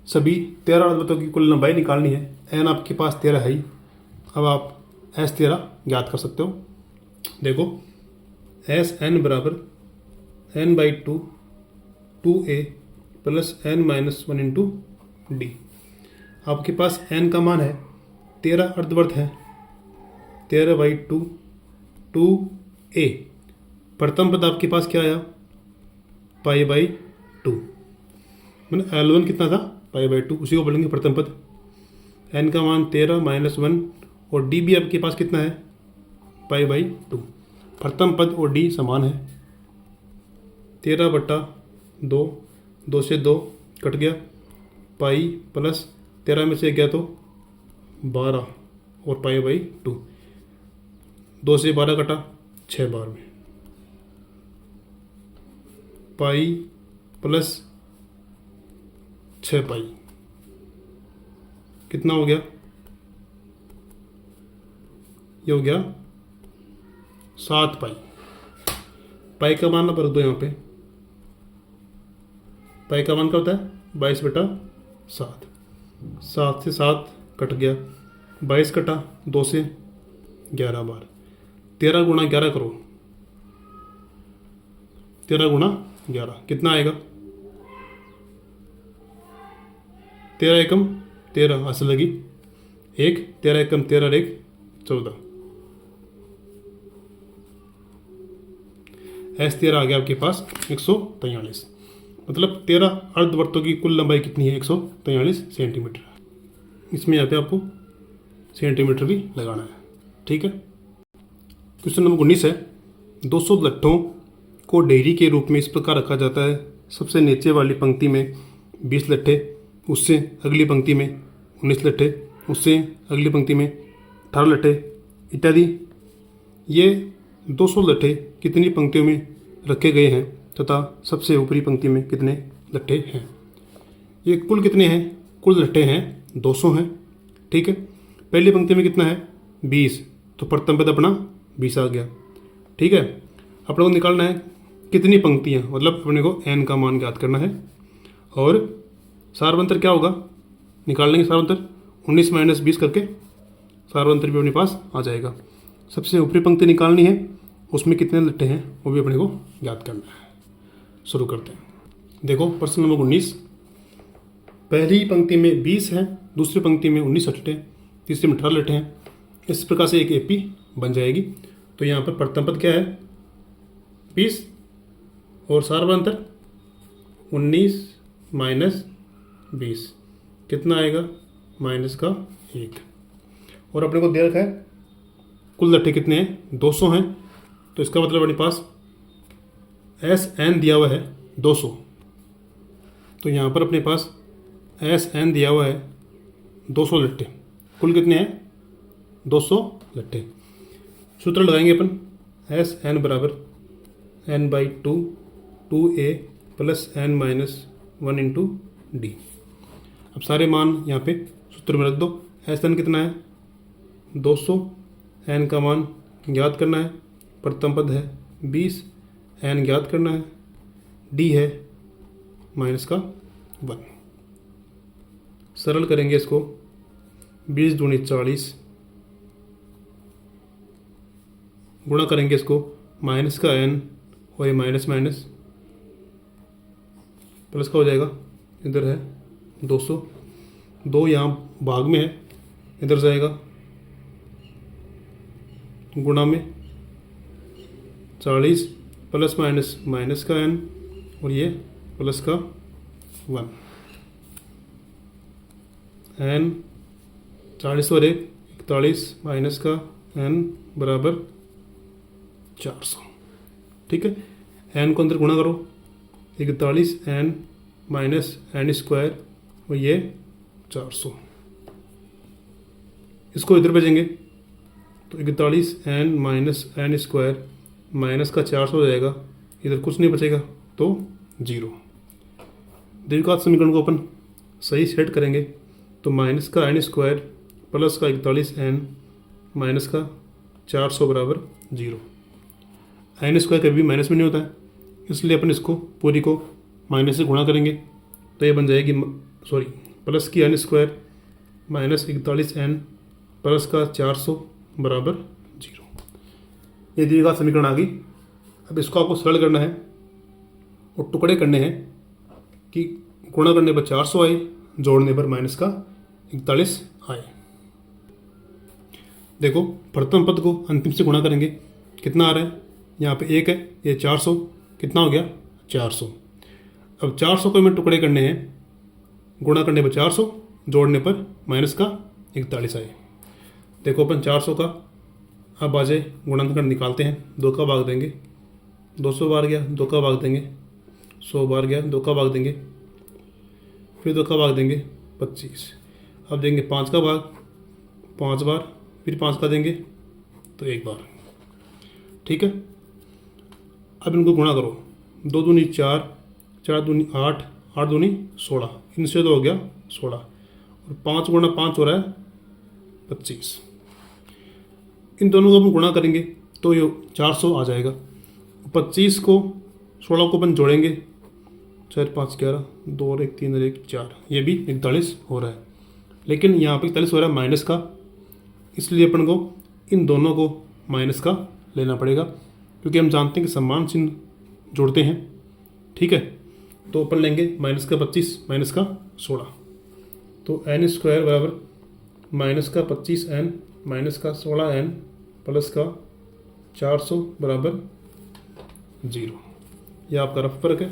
सभी 13 अर्धवृत्तों की कुल लंबाई निकालनी है। एन आपके पास 13 है ही। अब आप S13 ज्ञात कर सकते हो। देखो एस एन बराबर n by 2 2a plus n minus 1 into D. आपके पास n का मान है 13 अर्धवर्त है, 13 बाई 2 2a। प्रथम पद आपके पास क्या आया? पाई बाई 2, मैंने L1 कितना था? पाई बाई 2, उसी को बोलेंगे प्रथम पद। n का मान 13 माइनस 1 और d भी आपके पास कितना है? Pi by 2। प्रथम पद और d समान है। 13 बटा 2, 2 से 2 कट गया, पाई प्लस 13 में से गया तो 12 और पाई बाई 2, 2 से 12 कटा 6 बार में, पाई प्लस 6 पाई, कितना हो गया? ये हो गया 7 पाई। पाई का मान ना रख दो यहाँ पे। पाई का मान क्या होता है? 22 बटा 7, 7 से 7 कट गया, 22 कटा 2 से 11 बार, 13 गुणा 11 करो, 13 गुणा 11 कितना आएगा? 13 एकम 13 असल लगी 1, 13 एकम 13 और 1 14। S13 आ गया आपके पास 143। मतलब 13 अर्धवर्तों की कुल लंबाई कितनी है? 143 सेंटीमीटर। इसमें यहाँ पे आपको सेंटीमीटर भी लगाना है। ठीक है। क्वेश्चन नंबर 19 है, 200 लट्ठों को डेयरी के रूप में इस प्रकार रखा जाता है। सबसे नीचे वाली पंक्ति में 20 लट्ठे, उससे अगली पंक्ति में 19 लट्ठे, उससे अगली पंक्ति में 18 लट्ठे इत्यादि। ये 200 लट्ठे कितनी पंक्तियों में रखे गए हैं तथा सबसे ऊपरी पंक्ति में कितने लट्ठे हैं? ये कुल कितने हैं? कुल लट्ठे हैं 200 हैं। ठीक है। पहली पंक्ति में कितना है? 20, तो प्रथम पद अपना 20 आ गया। ठीक है। अपने को निकालना है कितनी पंक्तियाँ, मतलब अपने को n का मान ज्ञात करना है। और सार्वंतर क्या होगा? निकाल लेंगे सार्वंतर 19 माइनस 20 करके, सार्वंतर भी अपने पास आ जाएगा। सबसे ऊपरी पंक्ति निकालनी है, उसमें कितने लट्ठे हैं वो भी अपने को ज्ञात करना है। शुरू करते हैं। देखो प्रश्न नंबर 19, पहली पंक्ति में 20 है, दूसरी पंक्ति में 19 लट्ठे, तीसरी में 18 लट्ठे हैं। इस प्रकार से एक एपी बन जाएगी। तो यहाँ पर प्रथम पद क्या है? 20 और सार्वंतर 19 माइनस 20 कितना आएगा? माइनस का 1। और अपने को दे रखा है कुल लट्ठे कितने हैं? 200 हैं। तो इसका मतलब अपने पास SN दिया हुआ है 200। तो यहाँ पर अपने पास SN दिया हुआ है 200 लट्ठे। कुल कितने हैं? 200 लट्ठे। सूत्र लगाएंगे अपन, SN बराबर n by 2 2a plus n minus 1 into D. अब सारे मान यहाँ पे सूत्र में रख दो। SN कितना है? 200, n का मान ज्ञात करना है, प्रथम पद है 20, n ज्ञात करना है, d है माइनस का 1। सरल करेंगे इसको, 20 दूनी 40, गुणा करेंगे इसको माइनस का n और ये माइनस माइनस प्लस का हो जाएगा। इधर है 200, 2 यहाँ भाग में है, इधर जाएगा गुणा में 40 प्लस माइनस माइनस का n और ये प्लस का 1, n 40 और 1 41 माइनस का n बराबर 400। ठीक है। n को अंदर गुणा करो, 41 n माइनस n स्क्वायर और ये 400। इसको इधर भेजेंगे तो 41 n minus n square minus का 400 हो जाएगा। इधर कुछ नहीं बचेगा तो 0। द्विघात समीकरण को अपन सही सेट करेंगे तो माइनस का n स्क्वायर प्लस का 41n माइनस का 400 बराबर 0। n स्क्वायर कभी भी माइनस में नहीं होता है, इसलिए अपन इसको पूरी को माइनस से गुणा करेंगे तो ये बन जाएगी प्लस की n square minus 41n plus का 400 बराबर 0। ये द्विघात समीकरण आ गई। अब इसको आपको सरल करना है और टुकड़े करने हैं कि गुणा करने पर 400 आए, जोड़ने पर माइनस का 41 आए। देखो प्रथम पद को अंतिम से गुणा करेंगे, कितना आ रहा है, यहाँ पे 1 है, ये 400, कितना हो गया 400। अब 400 को हमें टुकड़े करने हैं, गुणा करने पर 400, जोड़ने पर माइनस का 41 आए। देखो अपन 400 का अब आ जाए गुणनखंड निकालते हैं, 2 का भाग देंगे, 200 बार गया, 2 का भाग देंगे, 100 बार गया, 2 का भाग देंगे, फिर 2 का भाग देंगे 25। अब देंगे 5 का भाग 5 बार, फिर 5 का देंगे तो 1 बार। ठीक है, अब इनको गुणा करो, 2 दूनी 4, 4 दूनी 8, 8 दूनी 16, इनसे तो हो गया 16 और 5 गुणा 5 हो रहा है 25। इन दोनों को अपन गुणा करेंगे तो ये 400 आ जाएगा। 25 को 16 को अपन जोड़ेंगे, 4 5 11, 2 और 1 3 और 1 4, ये भी 41 हो रहा है। लेकिन यहाँ पे 41 हो रहा है माइनस का, इसलिए अपन को इन दोनों को माइनस का लेना पड़ेगा, क्योंकि हम जानते हैं कि समान चिन्ह जोड़ते हैं। ठीक है, तो अपन लेंगे माइनस का 25 माइनस का 16, तो n स्क्वायर बराबर माइनस का 25n माइनस का 16n प्लस का 400 बराबर 0। यह आपका रफ फर्क है।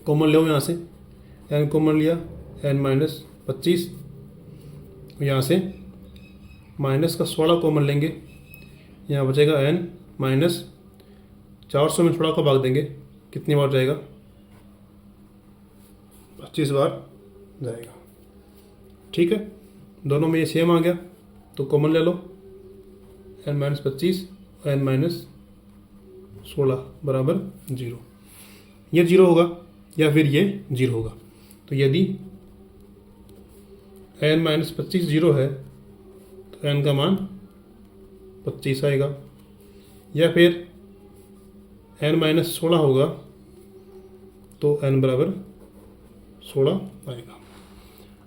कॉमन लो यहाँ से, n कॉमन लिया, n माइनस 25, यहाँ से माइनस का 16 कॉमन लेंगे, यहाँ बचेगा n माइनस 400 में 16 का भाग देंगे, कितनी बार जाएगा 25 बार जाएगा। ठीक है, दोनों में ये सेम आ गया तो कॉमन ले लो, n माइनस 25 n माइनस 16 बराबर 0। ये 0 होगा या फिर ये 0 होगा। तो यदि n माइनस 25 0 है तो n का मान 25 आएगा, या फिर n माइनस 16 होगा तो n बराबर 16 आएगा।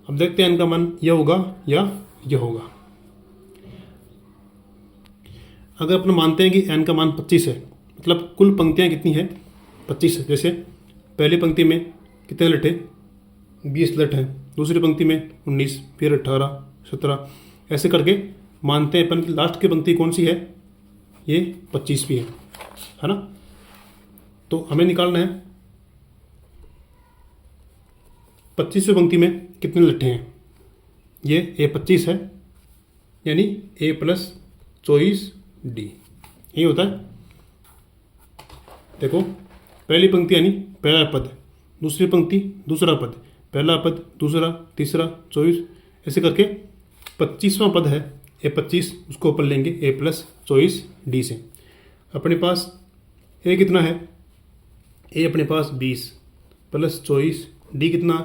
अब देखते हैं n का मान यह होगा या यह होगा। अगर अपन मानते हैं कि n का मान 25 है, मतलब कुल पंक्तियाँ कितनी है 25 है। जैसे पहली पंक्ति में कितने लट है 20 लट हैं, दूसरी पंक्ति में 19, फिर 18, 17, ऐसे करके मानते हैं अपन की लास्ट की पंक्ति कौन सी है, ये 25 भी है ना। तो हमें निकालना है 25वीं पंक्ति में कितने लट्ठे हैं, ये A25 है, यानी A प्लस 24D यही होता है। देखो पहली पंक्ति यानी पहला पद, दूसरी पंक्ति दूसरा पद, पहला पद दूसरा तीसरा 24, ऐसे करके 25वां पद है A25, उसको अपन लेंगे A प्लस 24D से। अपने पास A कितना है, A अपने पास 20 प्लस 24, D कितना,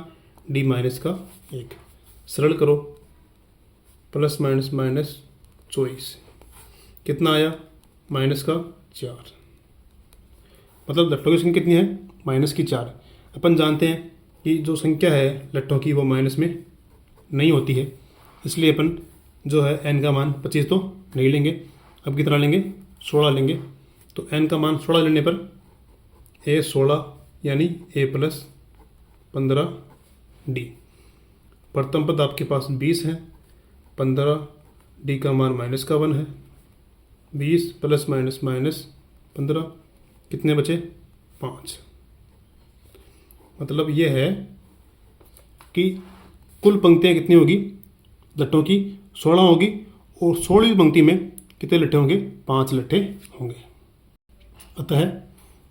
D माइनस का 1, सरल करो, प्लस माइनस माइनस 24 कितना आया माइनस का 4, मतलब लट्ठों की संख्या कितनी है माइनस की 4। अपन जानते हैं कि जो संख्या है लट्ठों की वो माइनस में नहीं होती है, इसलिए अपन जो है n का मान 25 तो नहीं लेंगे, अब कितना लेंगे 16 लेंगे। तो n का मान 16 लेने पर A 16 यानी A प्लस 15D। प्रथम पद आपके पास 20 है, 15D का मान माइनस का 1 है, 20 प्लस माइनस माइनस 15, कितने बचे 5। मतलब ये है कि कुल पंक्तियाँ कितनी होगी लट्ठों की 16 होगी, और 16वीं पंक्ति में कितने लट्ठे होंगे 5 लट्ठे होंगे। अतः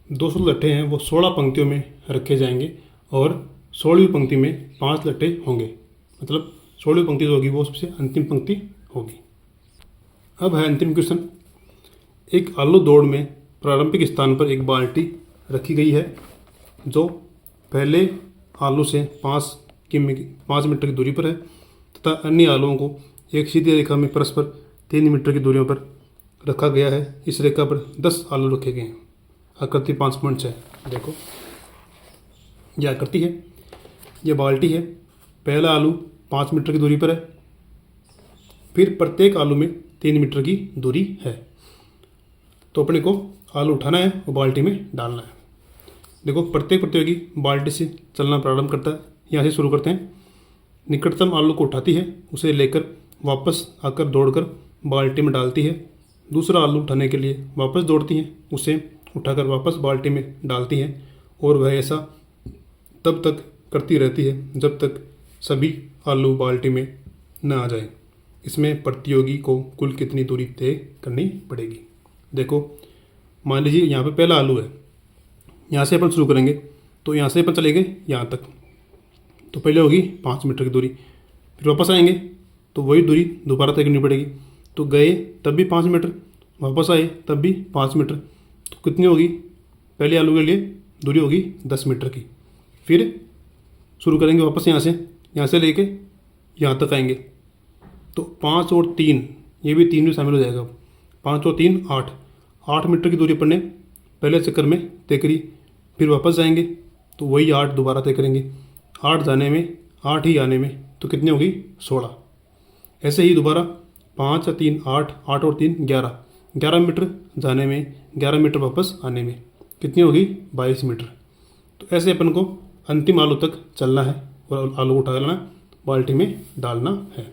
200 लट्ठे हैं वो 16 पंक्तियों में रखे जाएंगे और 16वीं पंक्ति में 5 लट्ठे होंगे, मतलब 16वीं पंक्ति जो होगी वो सबसे अंतिम पंक्ति होगी। अब है अंतिम क्वेश्चन। एक आलू दौड़ में प्रारंभिक स्थान पर एक बाल्टी रखी गई है जो पहले आलू से 5 मीटर की दूरी पर है तथा अन्य आलुओं को एक सीधी रेखा में परस्पर 3 मीटर की दूरियों पर रखा गया है। इस रेखा पर 10 आलू रखे गए हैं। आकृति 5.6 देखो, यह आकृति है, यह बाल्टी है। पहला आलू 5 मीटर की दूरी पर है, फिर प्रत्येक आलू में 3 मीटर की दूरी है। तो अपने को आलू उठाना है और बाल्टी में डालना है। देखो, प्रत्येक प्रतियोगी बाल्टी से चलना प्रारंभ करता है। यहाँ से शुरू करते हैं। निकटतम आलू को उठाती है, उसे लेकर वापस आकर दौड़कर बाल्टी में डालती है। दूसरा आलू उठाने के लिए वापस दौड़ती है, उसे उठाकर वापस बाल्टी में डालती है और वह ऐसा तब तक करती रहती है जब तक सभी आलू बाल्टी में न आ जाए। इसमें प्रतियोगी को कुल कितनी दूरी तय करनी पड़ेगी। देखो, मान लीजिए यहाँ पे पहला आलू है, यहाँ से अपन शुरू करेंगे तो यहाँ से अपन चलेंगे यहाँ तक, तो पहले होगी 5 मीटर की दूरी, फिर वापस आएंगे तो वही दूरी दोबारा तय करनी पड़ेगी। तो गए तब भी 5 मीटर, वापस आए तब भी 5 मीटर, तो कितनी होगी? पहले आलू के लिए दूरी होगी 10 मीटर की। फिर शुरू करेंगे वापस यहाँ से लेके यहाँ तक आएंगे तो 5 और 3, ये भी 3 भी शामिल हो जाएगा। 5 और 3 8 मीटर की दूरी पर ने पहले चक्कर में तय करी। फिर वापस जाएंगे तो वही 8 दोबारा तय करेंगे। 8 जाने में 8 ही आने में, तो कितनी होगी? 16। ऐसे ही दोबारा 5 और 3 8, 8 और 3 11 मीटर जाने में, 11 मीटर वापस आने में, कितनी होगी? 22 मीटर। तो ऐसे अपन को अंतिम आलू तक चलना है और आलू को उठा लेना, बाल्टी में डालना है।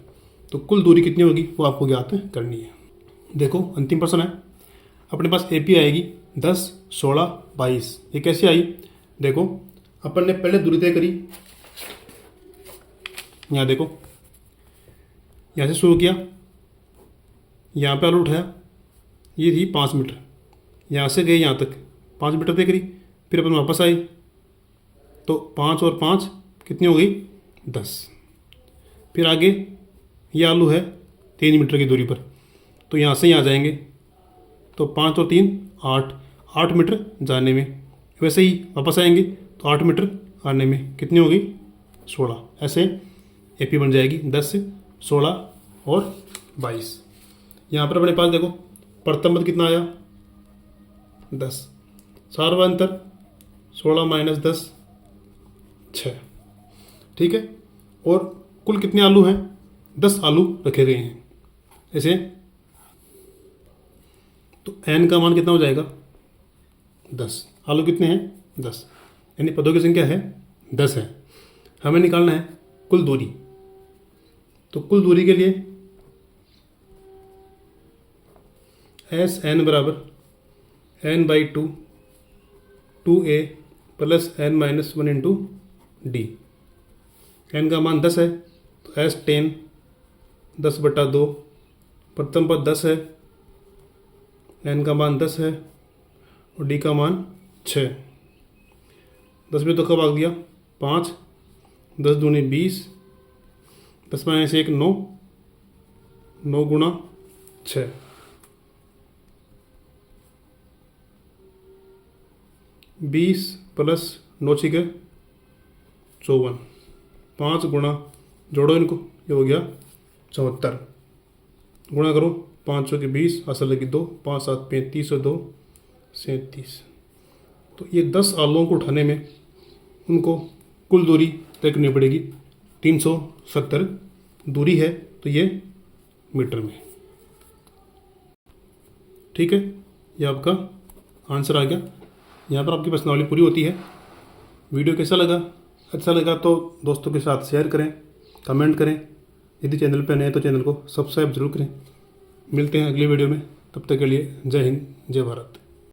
तो कुल दूरी कितनी होगी वो आपको ज्ञात करनी है। देखो, अंतिम प्रश्न है। अपने पास एपी आएगी 10, 16, 22। ये कैसे आई? देखो, अपन ने पहले दूरी तय करी। यहाँ देखो, यहाँ से शुरू किया, यहाँ पे आलू उठाया, ये थी 5 मीटर। यहाँ से गए यहाँ तक 5 मीटर तय करी। फिर अपन वापस आए तो 5 और 5 कितनी हो गई? 10। फिर आगे ये आलू है 3 मीटर की दूरी पर, तो यहाँ से यहाँ जाएंगे तो 5 और 3 8 मीटर जाने में। वैसे ही वापस आएंगे तो 8 मीटर आने में, कितनी होगी? 16। ऐसे एपी बन जाएगी 10, 16 और 22। यहाँ पर अपने पास देखो, प्रथम पद कितना आया? 10। सार्वंतर 16 माइनस 10 6। ठीक है। और कुल कितने आलू हैं? 10 आलू रखे गए हैं ऐसे। तो n का मान कितना हो जाएगा? 10। आलू कितने हैं? 10, यानी पदों की संख्या है 10 है। हमें निकालना है कुल दूरी। तो कुल दूरी के लिए एस एन बराबर n/2 2a plus n-1 into D. n का मान 10 है तो s 10 10/2। प्रथम पद 10 है, n का मान 10 है और d का मान 6। 10 में तो कब भाग दिया? 5, 10 दूनी 20, 10 माइनस 1 9, 9 गुणा 6। 20 प्लस 9 6 54। 5 गुणा, जोड़ो इनको, ये हो गया 74। गुणा करो, 5 के 20, असल लगी 2, 5 7 35 और 2 37। तो ये 10 आलुओं को उठाने में उनको कुल दूरी तय करनी पड़ेगी। 370 दूरी है, तो ये मीटर में। ठीक है, ये आपका आंसर आ गया। यहाँ पर आपकी प्रश्नावली पूरी होती है। वीडियो कैसा लगा? अच्छा लगा तो दोस्तों के साथ शेयर करें, कमेंट करें। यदि चैनल पर नए तो चैनल को सब्सक्राइब जरूर करें। मिलते हैं अगली वीडियो में, तब तक के लिए जय हिंद, जय भारत।